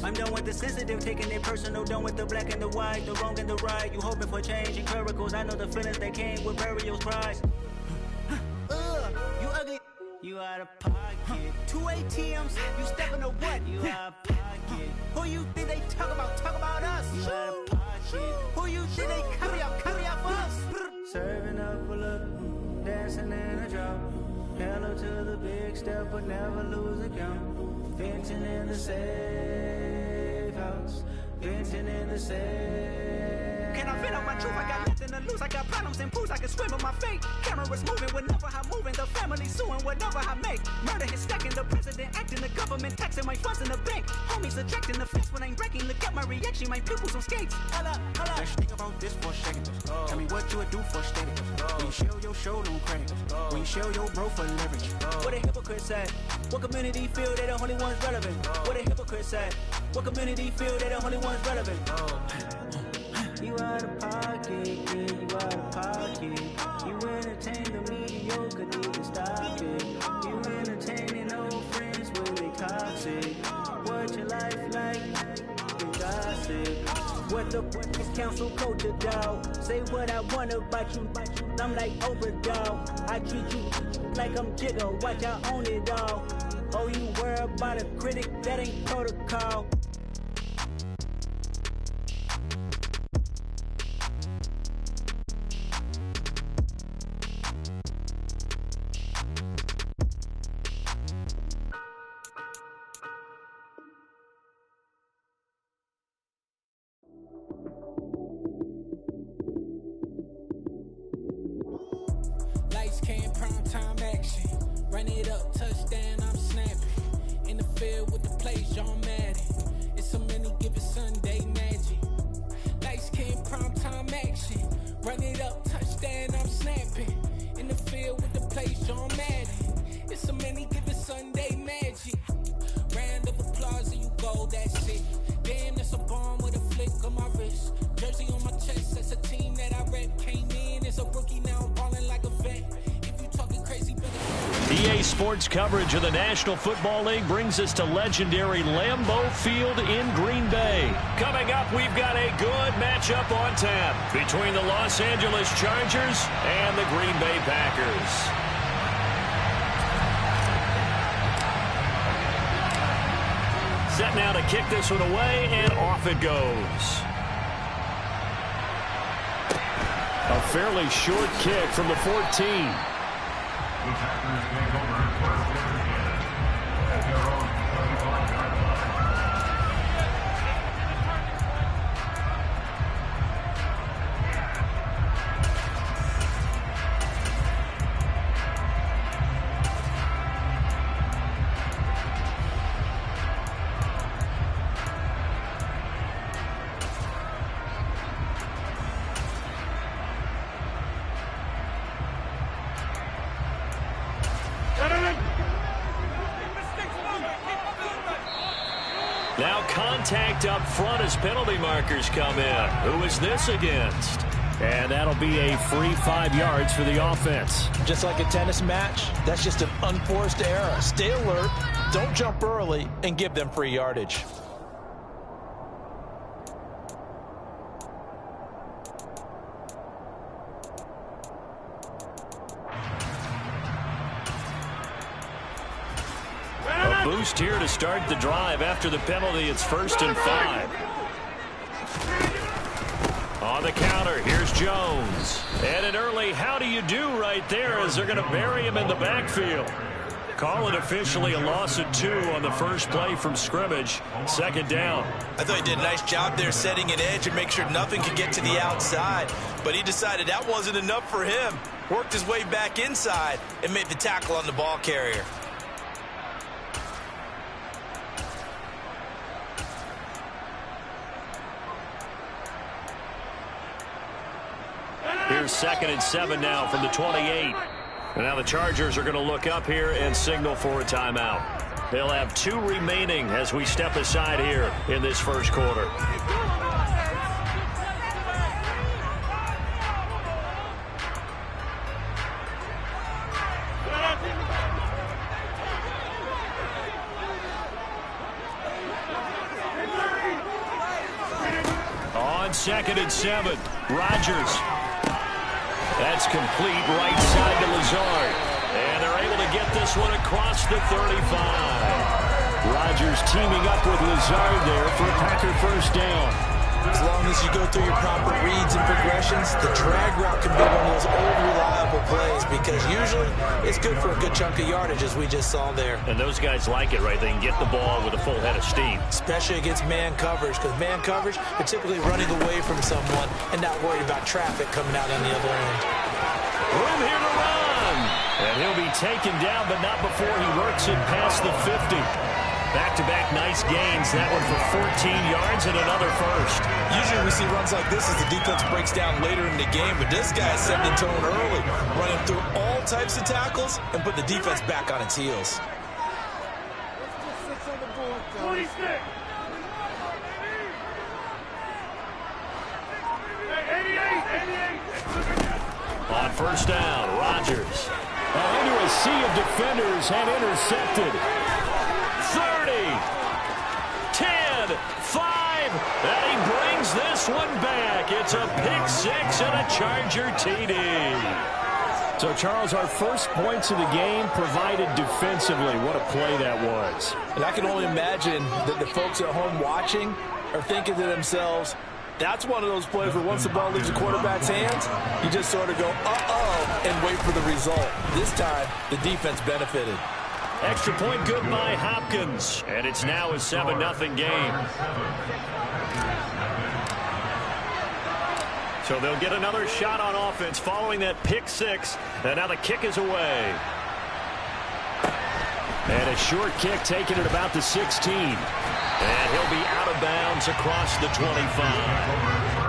I'm done with the sensitive, taking it personal. Done with the black and the white, the wrong and the right. You hoping for change and miracles. I know the feelings that came with burial cries. You ugly. You out of pocket. 2 ATMs, you stepping to what? You out of pocket. Who you think they talk about us? You out of pocket. Who you think they carry out for us? Serving up a look, dancing in a drop. Hello to the big step, but never lose a count. Venting in the safe house. Venting in the safe. Can I vent out my truth? I got nothing to lose. I got problems and booze. I can swim on my fate. Cameras moving whenever I'm moving. The family suing whatever I make. Murder is stacking. The president acting. The government taxing my funds in the bank. Homies subtracting the fence when I'm breaking. Look at my reaction. My pupils on skates. Holla. Let's think about this for a second. Tell me what you would do for status. When you show your show, don't credit. When you show your bro for leverage. What a hypocrite said. What community feel they the only ones relevant? What a hypocrite said. What community feel they the only ones relevant? You out of pocket, yeah, you out of pocket. You entertain the mediocre, need to stop it. You entertaining old friends when they toxic. What your life like? You gossip. What the council culture, dog? Say what I want about you. I'm like Oprah, dog. I treat you like I'm Jigga. Watch I own it all. Oh, you worry about a critic? That ain't protocol. Run it up, touchdown, I'm snapping. In the field with the plays, John Madden. It's so many, give it Sunday magic. Lights came, prime time action. Run it up, touchdown, I'm snapping. In the field with the plays, John Madden. It's so many, give it Sunday magic. Round of applause and you go, that's it. Damn, that's a bomb with a flick on my wrist. Jersey on my chest, that's a team that I rep. Came in as a rookie, now I'm balling like a vet. EA Sports coverage of the National Football League brings us to legendary Lambeau Field in Green Bay. Coming up, we've got a good matchup on tap between the Los Angeles Chargers and the Green Bay Packers. Set now to kick this one away, and off it goes. A fairly short kick from the 14. The Packers take over first and 10 at their own 25-yard Now contact up front as penalty markers come in. Who is this against? And that'll be a free 5 yards for the offense. Just like a tennis match, that's just an unforced error. Stay alert, don't jump early, and give them free yardage. A boost here to start the drive after the penalty. It's 1st and 5. On the counter, here's Jones. And an early how do you do right there as they're going to bury him in the backfield. Call it officially a loss of 2 on the first play from scrimmage. 2nd down. I thought he did a nice job there setting an edge and make sure nothing could get to the outside. But he decided that wasn't enough for him. Worked his way back inside and made the tackle on the ball carrier. Here's 2nd and 7 now from the 28. And now the Chargers are going to look up here and signal for a timeout. They'll have 2 remaining as we step aside here in this first quarter. 2nd and 7. Rodgers. That's complete right side to Lazard. And they're able to get this one across the 35. Rodgers teaming up with Lazard there for a Packer first down. As long as you go through your proper reads and progressions, the drag route can be one of those old reliable plays because usually it's good for a good chunk of yardage as we just saw there. And those guys like it, right? They can get the ball with a full head of steam. Especially against man coverage, because man coverage, they're typically running away from someone and not worried about traffic coming out on the other end. Room here to run. And he'll be taken down, but not before he works it past the 50. Back-to-back nice gains. That one for 14 yards and another first. Usually we see runs like this as the defense breaks down later in the game, but this guy is setting the tone early, running through all types of tackles and put the defense back on its heels. 26. On first down, Rodgers. Into a sea of defenders and intercepted. 30, 10, 5, and he brings this one back. It's a pick six and a Charger TD. So, Charles, our first points of the game provided defensively. What a play that was. And I can only imagine that the folks at home watching are thinking to themselves, that's one of those plays where once the ball leaves the quarterback's hands, you just sort of go, uh-oh, and wait for the result. This time, the defense benefited. Extra point good by Hopkins. And it's now a 7-0 game. So they'll get another shot on offense following that pick six. And now the kick is away. And a short kick taken at about the 16. And he'll be out of bounds across the 25.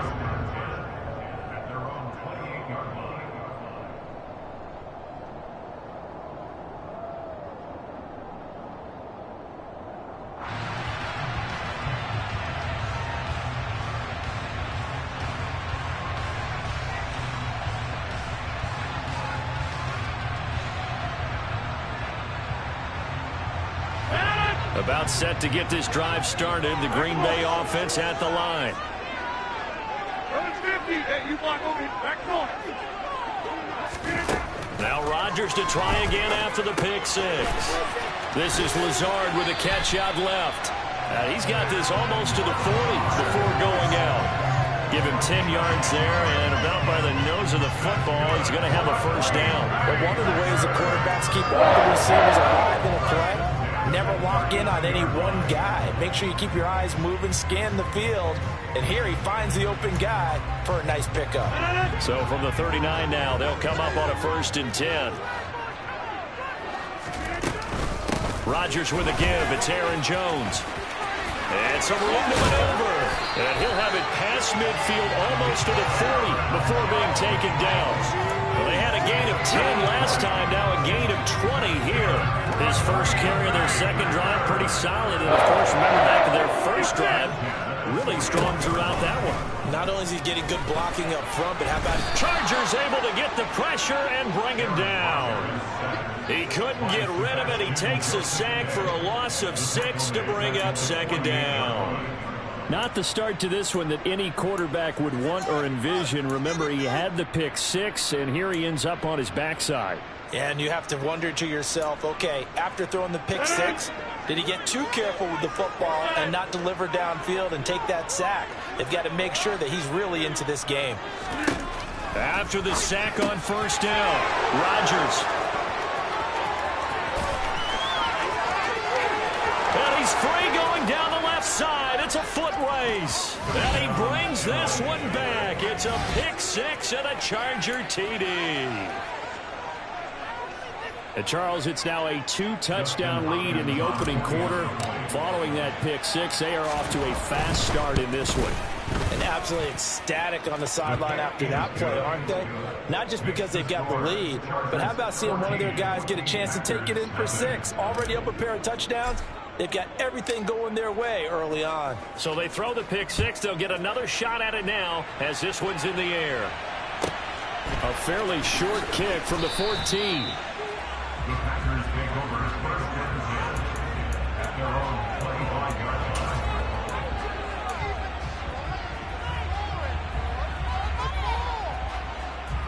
About set to get this drive started. The Green Bay offense at the line. Now Rodgers to try again after the pick six. This is Lazard with a catch out left. He's got this almost to the 40 before going out. Give him 10 yards there, and about by the nose of the football, he's going to have a first down. But one of the ways the quarterbacks keep all the receivers alive in a play, never lock in on any one guy. Make sure you keep your eyes moving, scan the field, and here he finds the open guy for a nice pickup. So from the 39 now, they'll come up on a 1st and 10. Rodgers with a give. It's Aaron Jones. And some room to maneuver. And he'll have it past midfield almost to the 40 before being taken down. Well, they had a gain of 10 last time, now a gain of 20 here. His first carry of their second drive, pretty solid. And, of course, remember back to their first drive, really strong throughout that one. Not only is he getting good blocking up front, but how about Chargers able to get the pressure and bring him down. He couldn't get rid of it. He takes a sack for a loss of 6 to bring up second down. Not the start to this one that any quarterback would want or envision. Remember, he had the pick six, and here he ends up on his backside. And you have to wonder to yourself, okay, after throwing the pick six, did he get too careful with the football and not deliver downfield and take that sack? They've got to make sure that he's really into this game. After the sack on first down, Rodgers. And he's free going down the left side. It's a foot race. And he brings this one back. It's a pick six and a Charger TD. And Charles, it's now a 2-touchdown lead in the opening quarter. Following that pick six, they are off to a fast start in this one. And absolutely ecstatic on the sideline after that play, aren't they? Not just because they've got the lead, but how about seeing one of their guys get a chance to take it in for 6? Already up a pair of touchdowns. They've got everything going their way early on. So they throw the pick six. They'll get another shot at it now as this one's in the air. A fairly short kick from the 14. The Packers take over 1st and 10 at their own 25-yard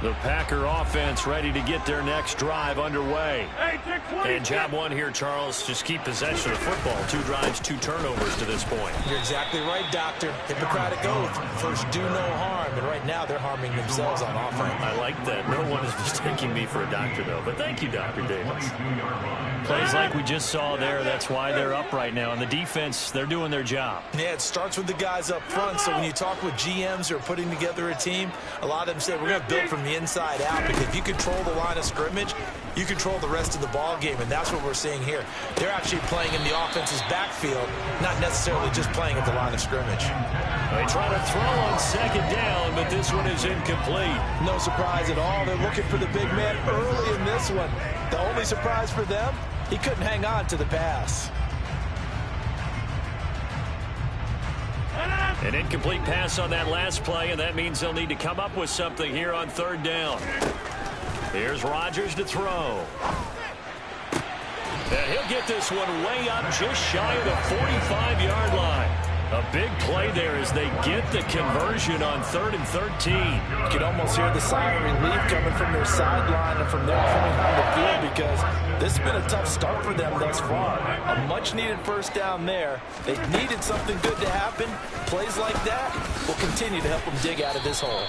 The Packer offense ready to get their next drive underway. And job one here, Charles, just keep possession of the football. 2 drives, 2 turnovers to this point. You're exactly right, Doctor. Hippocratic oath. First, do no harm. And right now, they're harming themselves on offense. I like that. No one is mistaking me for a doctor, though. But thank you, Dr. Davis. Plays like we just saw there, that's why they're up right now. And the defense, they're doing their job. Yeah, it starts with the guys up front. So when you talk with GMs who are putting together a team, a lot of them say, we're going to build from the inside out, because if you control the line of scrimmage, you control the rest of the ball game, and that's what we're seeing here. They're actually playing in the offense's backfield, not necessarily just playing at the line of scrimmage. They try to throw on second down, but this one is incomplete. No surprise at all. They're looking for the big man early in this one. The only surprise for them, he couldn't hang on to the pass. An incomplete pass on that last play, and that means they'll need to come up with something here on third down. Here's Rodgers to throw. And he'll get this one way up just shy of the 45-yard line. A big play there as they get the conversion on 3rd and 13. You can almost hear the sigh of relief coming from their sideline and from there coming on the field, because this has been a tough start for them thus far. A much-needed first down there. They needed something good to happen. Plays like that will continue to help them dig out of this hole.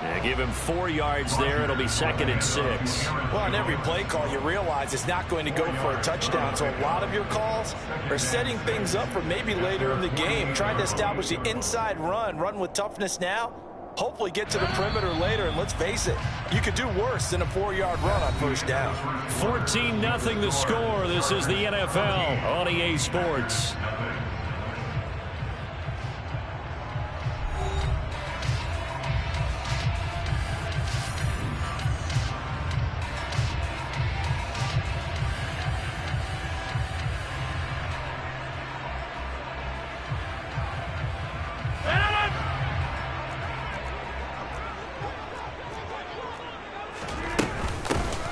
Yeah, give him 4 yards there. It'll be 2nd and 6. Well, on every play call, you realize it's not going to go for a touchdown. So a lot of your calls are setting things up for maybe later in the game, trying to establish the inside run with toughness now. Hopefully get to the perimeter later, and let's face it, you could do worse than a 4-yard run on first down. 14-0 the score. This is the NFL on EA Sports.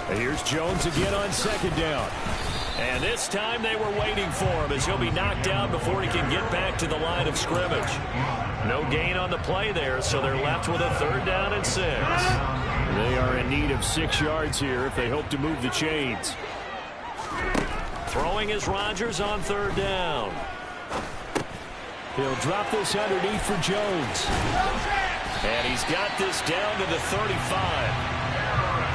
Here's Jones again on second down. And this time they were waiting for him, as he'll be knocked down before he can get back to the line of scrimmage. No gain on the play there, so they're left with a 3rd down and 6. They are in need of 6 yards here if they hope to move the chains. Throwing is Rodgers on 3rd down. He'll drop this underneath for Jones. And he's got this down to the 35.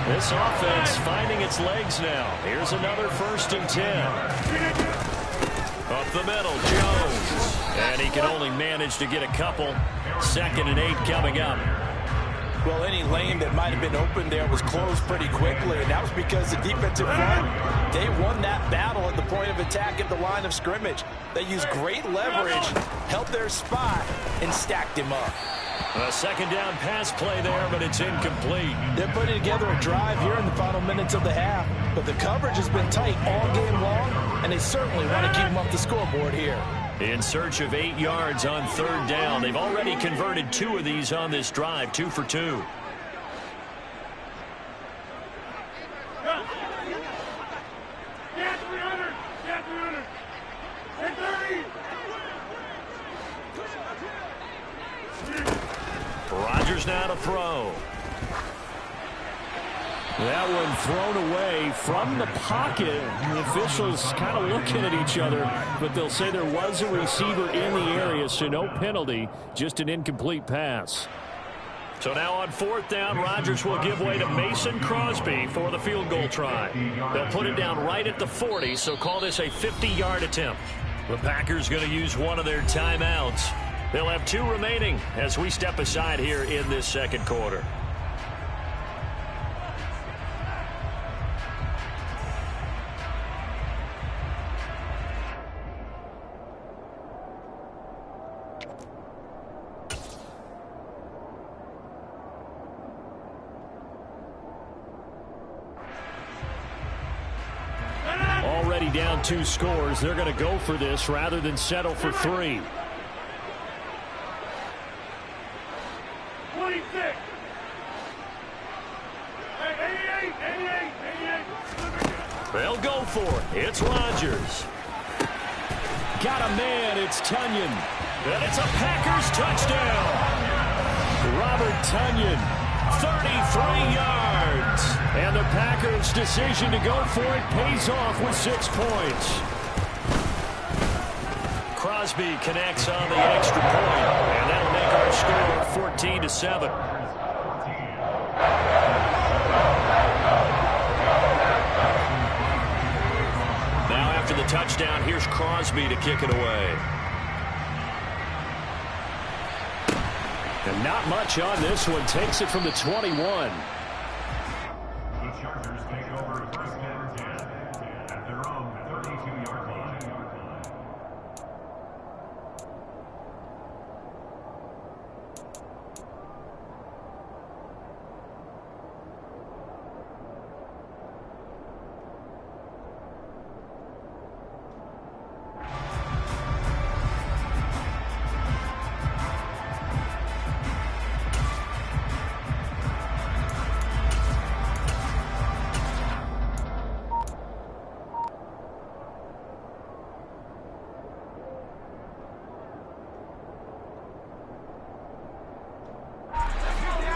This offense finding its legs now. Here's another 1st and 10. Up the middle, Jones. And he can only manage to get a couple. 2nd and 8 coming up. Well, any lane that might have been open there was closed pretty quickly, and that was because the defensive front, they won that battle at the point of attack at the line of scrimmage. They used great leverage, held their spot, and stacked him up. A 2nd down pass play there, but it's incomplete. They're putting together a drive here in the final minutes of the half, but the coverage has been tight all game long, and they certainly want to keep them off the scoreboard here. In search of 8 yards on 3rd down. They've already converted 2 of these on this drive, 2 for 2. Rodgers now to throw. That one thrown away from the pocket. The officials kind of looking at each other, but they'll say there was a receiver in the area, so no penalty, just an incomplete pass. So now on 4th down, Rodgers will give way to Mason Crosby for the field goal try. They'll put it down right at the 40, so call this a 50-yard attempt. The Packers going to use one of their timeouts. They'll have 2 remaining as we step aside here in this 2nd quarter. Already down 2 scores. They're going to go for this rather than settle for 3. 26. 88. They'll go for it. It's Rodgers. Got a man. It's Tonyan. And it's a Packers touchdown. Robert Tonyan 33 yards. And the Packers' decision to go for it pays off with 6 points. Crosby connects on the extra point, and that'll make our score 14-7. Now after the touchdown, here's Crosby to kick it away. And not much on this one. Takes it from the 21. The Chargers take over first and 10 at their own 32-yard line.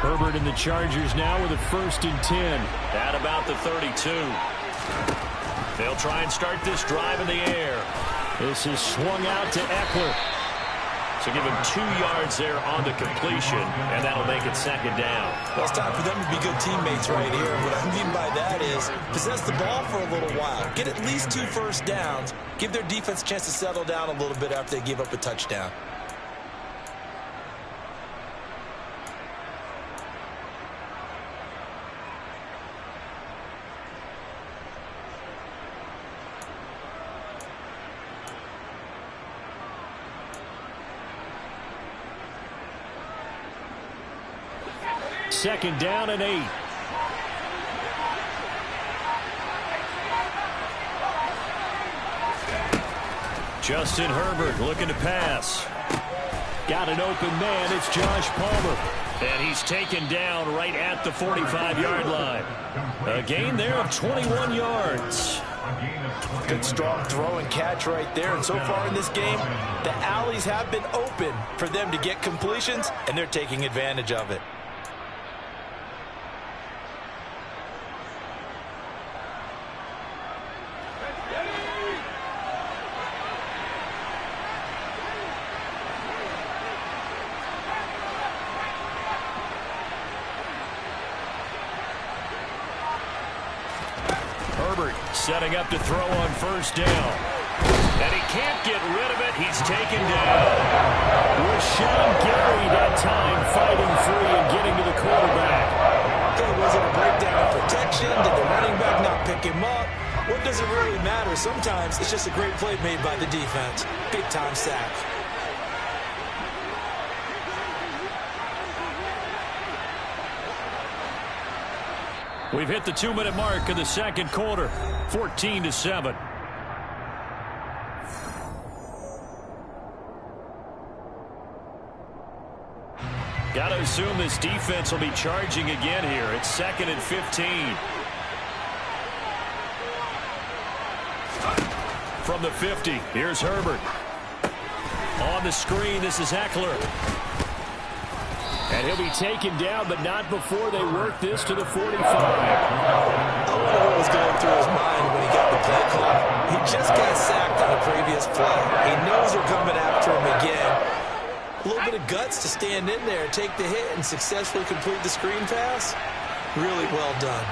Herbert and the Chargers now with a 1st and 10. At about the 32. They'll try and start this drive in the air. This is swung out to Eckler. So give him 2 yards there on the completion, and that'll make it 2nd down. Well, it's time for them to be good teammates right here. What I mean by that is possess the ball for a little while. Get at least 2 first downs. Give their defense a chance to settle down a little bit after they give up a touchdown. Second down and 8. Justin Herbert looking to pass. Got an open man. It's Josh Palmer. And he's taken down right at the 45-yard line. A gain there of 21 yards. Good strong throw and catch right there. And so far in this game, the alleys have been open for them to get completions, and they're taking advantage of it. Setting up to throw on 1st down. And he can't get rid of it. He's taken down. Rashawn Gary that time fighting free and getting to the quarterback. Okay, was it a breakdown of protection? Did the running back not pick him up? What does it really matter? Sometimes it's just a great play made by the defense. Big-time sack. We've hit the 2-minute mark of the 2nd quarter. 14-7. Got to assume this defense will be charging again here. It's 2nd and 15. From the 50, here's Herbert. On the screen, this is Eckler. And he'll be taken down, but not before they work this to the 45. I wonder what was going through his mind when he got the play call. He just got sacked on the previous play. He knows they're coming after him again. A little bit of guts to stand in there, take the hit, and successfully complete the screen pass. Really well done.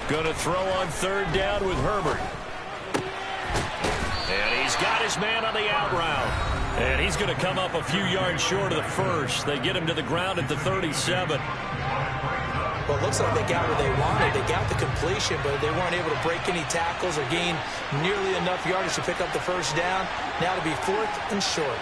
Going to throw on 3rd down with Herbert. And he's got his man on the out route. And he's going to come up a few yards short of the 1st. They get him to the ground at the 37. Well, it looks like they got what they wanted. They got the completion, but they weren't able to break any tackles or gain nearly enough yardage to pick up the 1st down. Now to be 4th and short.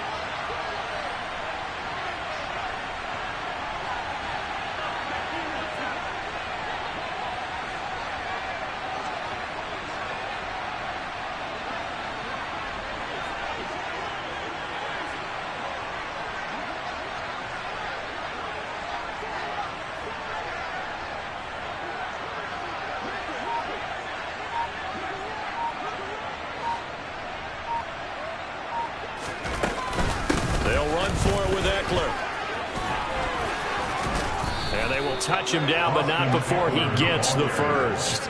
touch him down, but not before he gets the first.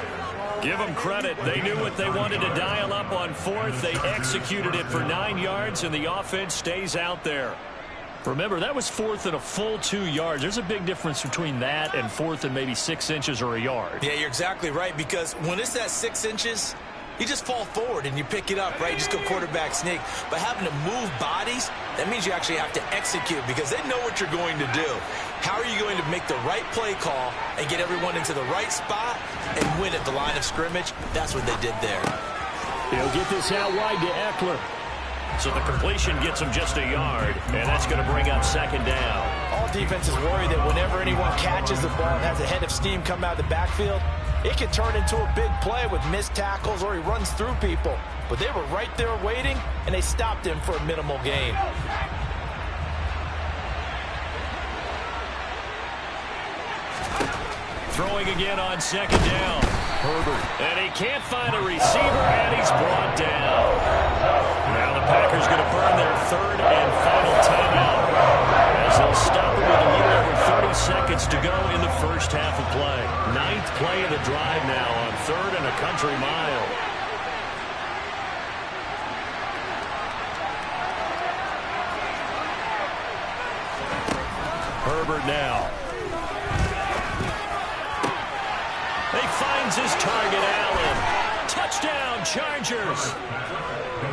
Give them credit. They knew what they wanted to dial up on fourth. They executed it for 9 yards, and the offense stays out there. Remember, that was fourth and a full 2 yards. There's a big difference between that and fourth and maybe 6 inches or a yard. Yeah, you're exactly right, because when it's at 6 inches, you just fall forward and you pick it up, right? You just go quarterback sneak. But having to move bodies, that means you actually have to execute because they know what you're going to do. How are you going to make the right play call and get everyone into the right spot and win at the line of scrimmage? That's what they did there. He'll get this out wide to Eckler. So the completion gets him just a yard, and that's going to bring up second down. All defenses worry that whenever anyone catches the ball and has a head of steam come out of the backfield, it can turn into a big play with missed tackles or he runs through people. But they were right there waiting, and they stopped him for a minimal gain. Throwing again on second down. Herbert. And he can't find a receiver, and he's brought down. Now the Packers going to burn their third and final timeout as they'll stop it with a little over 30 seconds to go in the first half of play. 9th play of the drive now on 3rd and a country mile. Herbert now. He finds his target, Allen. Touchdown, Chargers.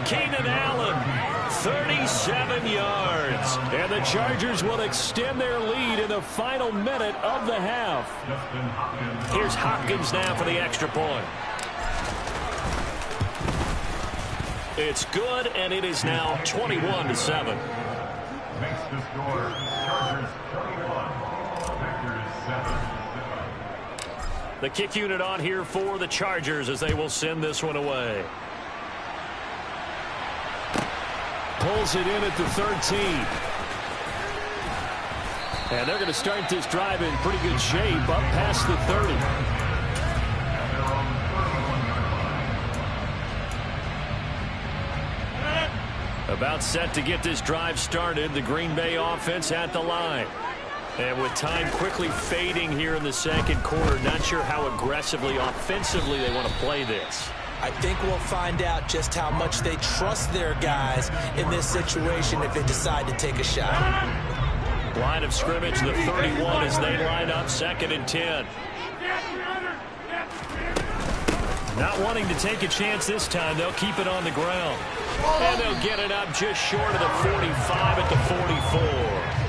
Keenan Allen, 37 yards. And the Chargers will extend their lead in the final minute of the half. Here's Hopkins now for the extra point. It's good, and it is now 21-7. Makes the score Chargers 21, Packers 7. The kick unit on here for the Chargers as they will send this one away. Pulls it in at the 13. And they're going to start this drive in pretty good shape up past the 30. About set to get this drive started. The Green Bay offense at the line. And with time quickly fading here in the second quarter, not sure how aggressively, offensively they want to play this. I think we'll find out just how much they trust their guys in this situation if they decide to take a shot. Line of scrimmage, the 31 as they line up, 2nd and 10. Not wanting to take a chance this time, they'll keep it on the ground. And they'll get it up just short of the 45 at the 44.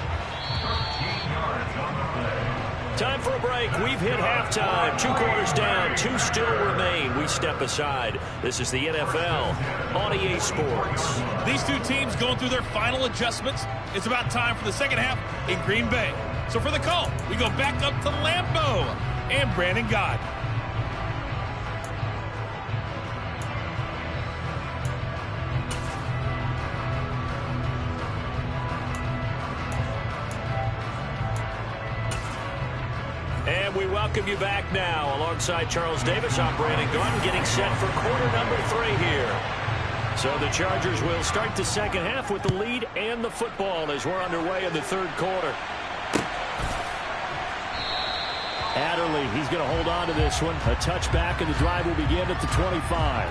Time for a break. We've hit halftime. 2 quarters down. 2 still remain. We step aside. This is the NFL on EA Sports. These two teams going through their final adjustments. It's about time for the second half in Green Bay. So for the call, we go back up to Lambeau and Brandon Gaudin. And we welcome you back now. Alongside Charles Davis, I'm Brandon Gaudin, getting set for quarter number 3 here. So the Chargers will start the second half with the lead and the football as we're underway in the 3rd quarter. Adderley, he's going to hold on to this one. A touchback, and the drive will begin at the 25.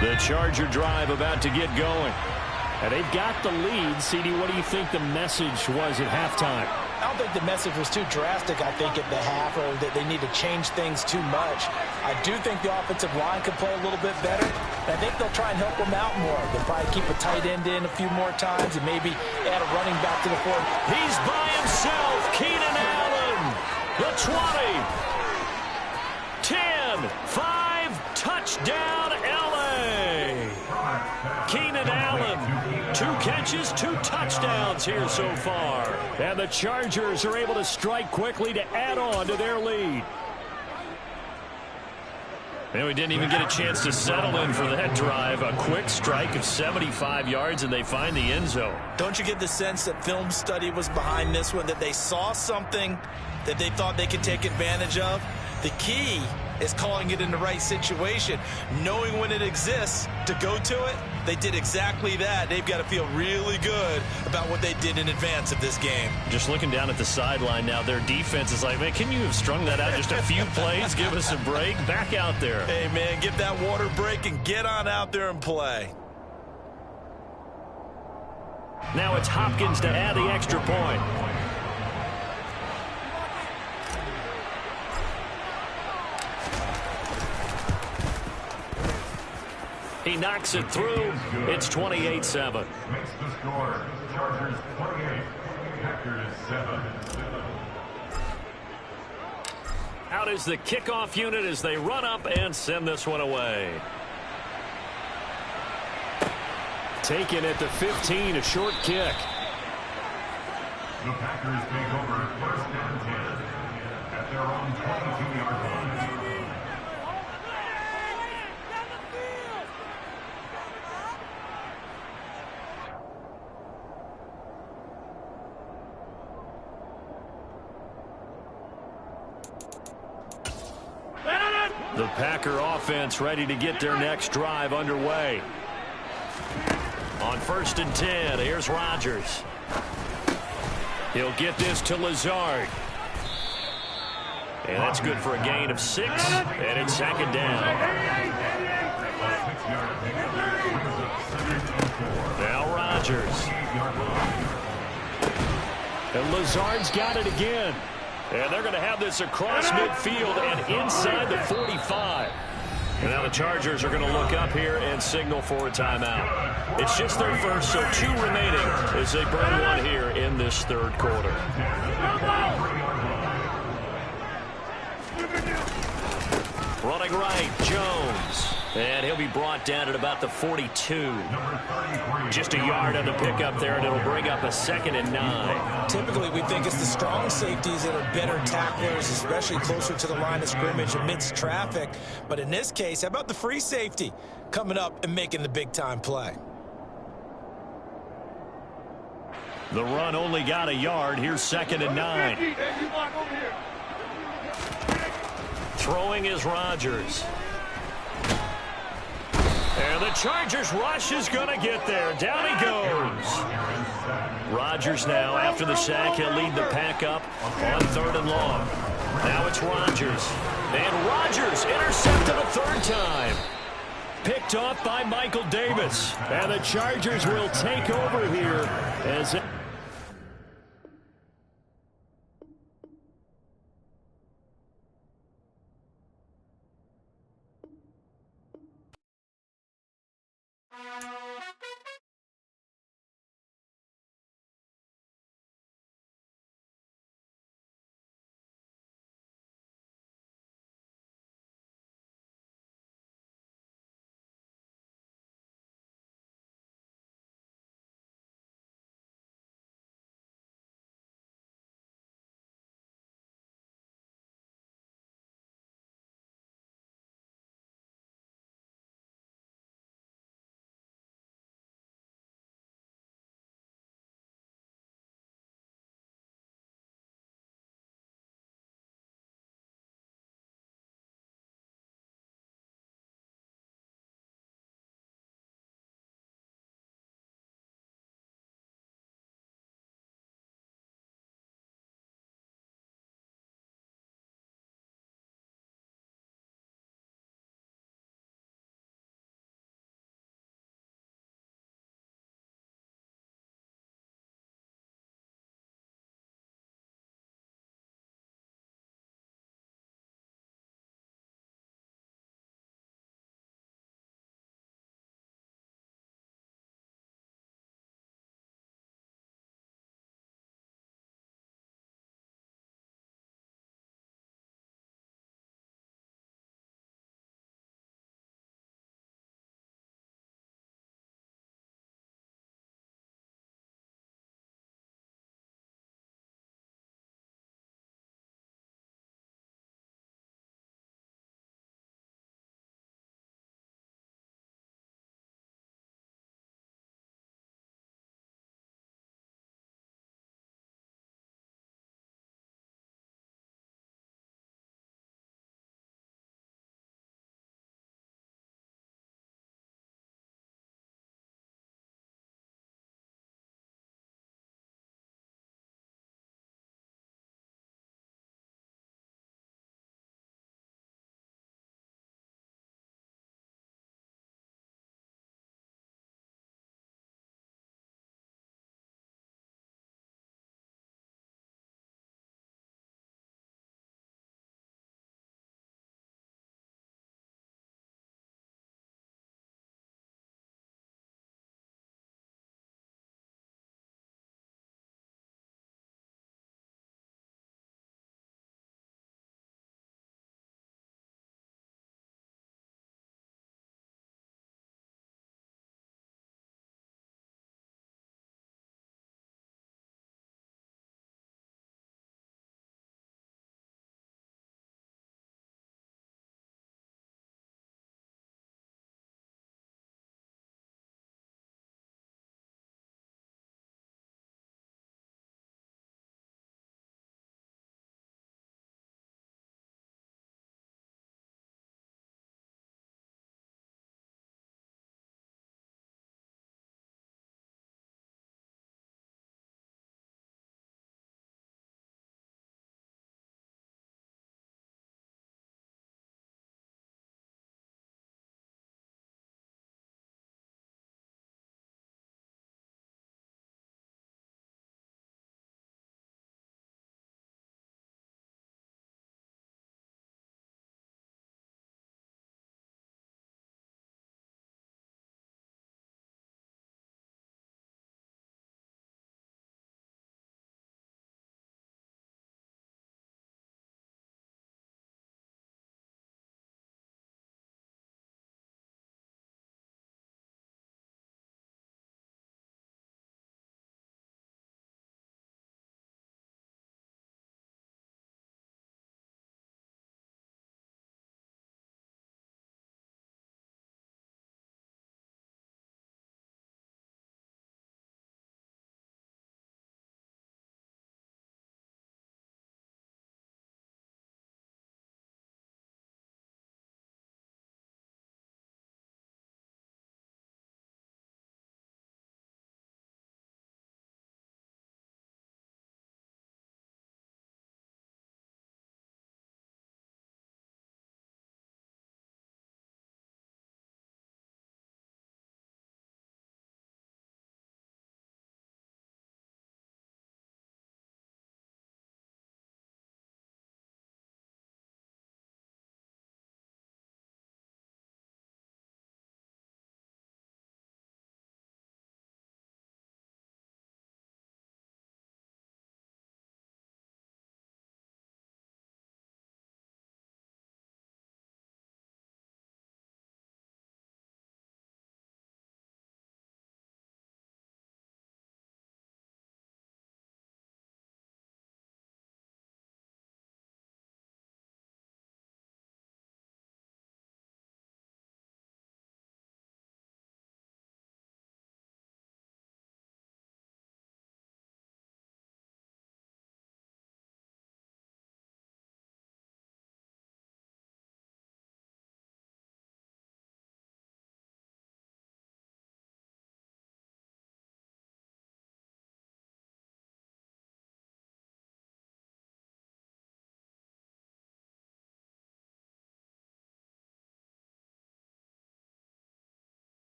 The Charger drive about to get going. And they've got the lead. CD, what do you think the message was at halftime? I don't think the message was too drastic, I think, at the half, or that they need to change things too much. I do think the offensive line could play a little bit better. And I think they'll try and help them out more. They'll probably keep a tight end in a few more times and maybe add a running back to the fourth. He's by himself. Keenan Allen. The 20. 10. 5. Touchdown, LA. Keenan Allen, 2 catches, 2 touchdowns here so far. And the Chargers are able to strike quickly to add on to their lead. And we didn't even get a chance to settle in for that drive. A quick strike of 75 yards, and they find the end zone. Don't you get the sense that film study was behind this one, that they saw something that they thought they could take advantage of? The key is calling it in the right situation, knowing when it exists to go to it. They did exactly that. They've got to feel really good about what they did in advance of this game. Just looking down at the sideline now, their defense is like, man, can you have strung that out just a few plays? Give us a break. Back out there. Hey, man, give that water break and get on out there and play. Now it's Hopkins to add the extra point. He knocks it through. It's 28-7. Makes the score. Chargers 28, Packers 7. Out is the kickoff unit as they run up and send this one away. Taken at the 15, a short kick. The Packers take over first and 10 at their own 22-yard line. The Packer offense ready to get their next drive underway. On 1st and 10, here's Rodgers. He'll get this to Lazard. And that's good for a gain of 6, and it's 2nd down. Now Rodgers. And Lazard's got it again. And they're going to have this across midfield and inside the 45. And now the Chargers are going to look up here and signal for a timeout. It's just their first, so 2 remaining as they burn one here in this 3rd quarter. Running right, Jones. And he'll be brought down at about the 42. Just a yard on the pickup there, and it'll bring up a 2nd and 9. Typically, we think it's the strong safeties that are better tacklers, especially closer to the line of scrimmage amidst traffic. But in this case, how about the free safety coming up and making the big-time play? The run only got a yard. Here's 2nd and 9. Throwing is Rodgers. And the Chargers rush is going to get there. Down he goes. Rodgers now, after the sack, he'll lead the pack up on 3rd and long. Now it's Rodgers. And Rodgers intercepted a 3rd time. Picked off by Michael Davis. And the Chargers will take over here as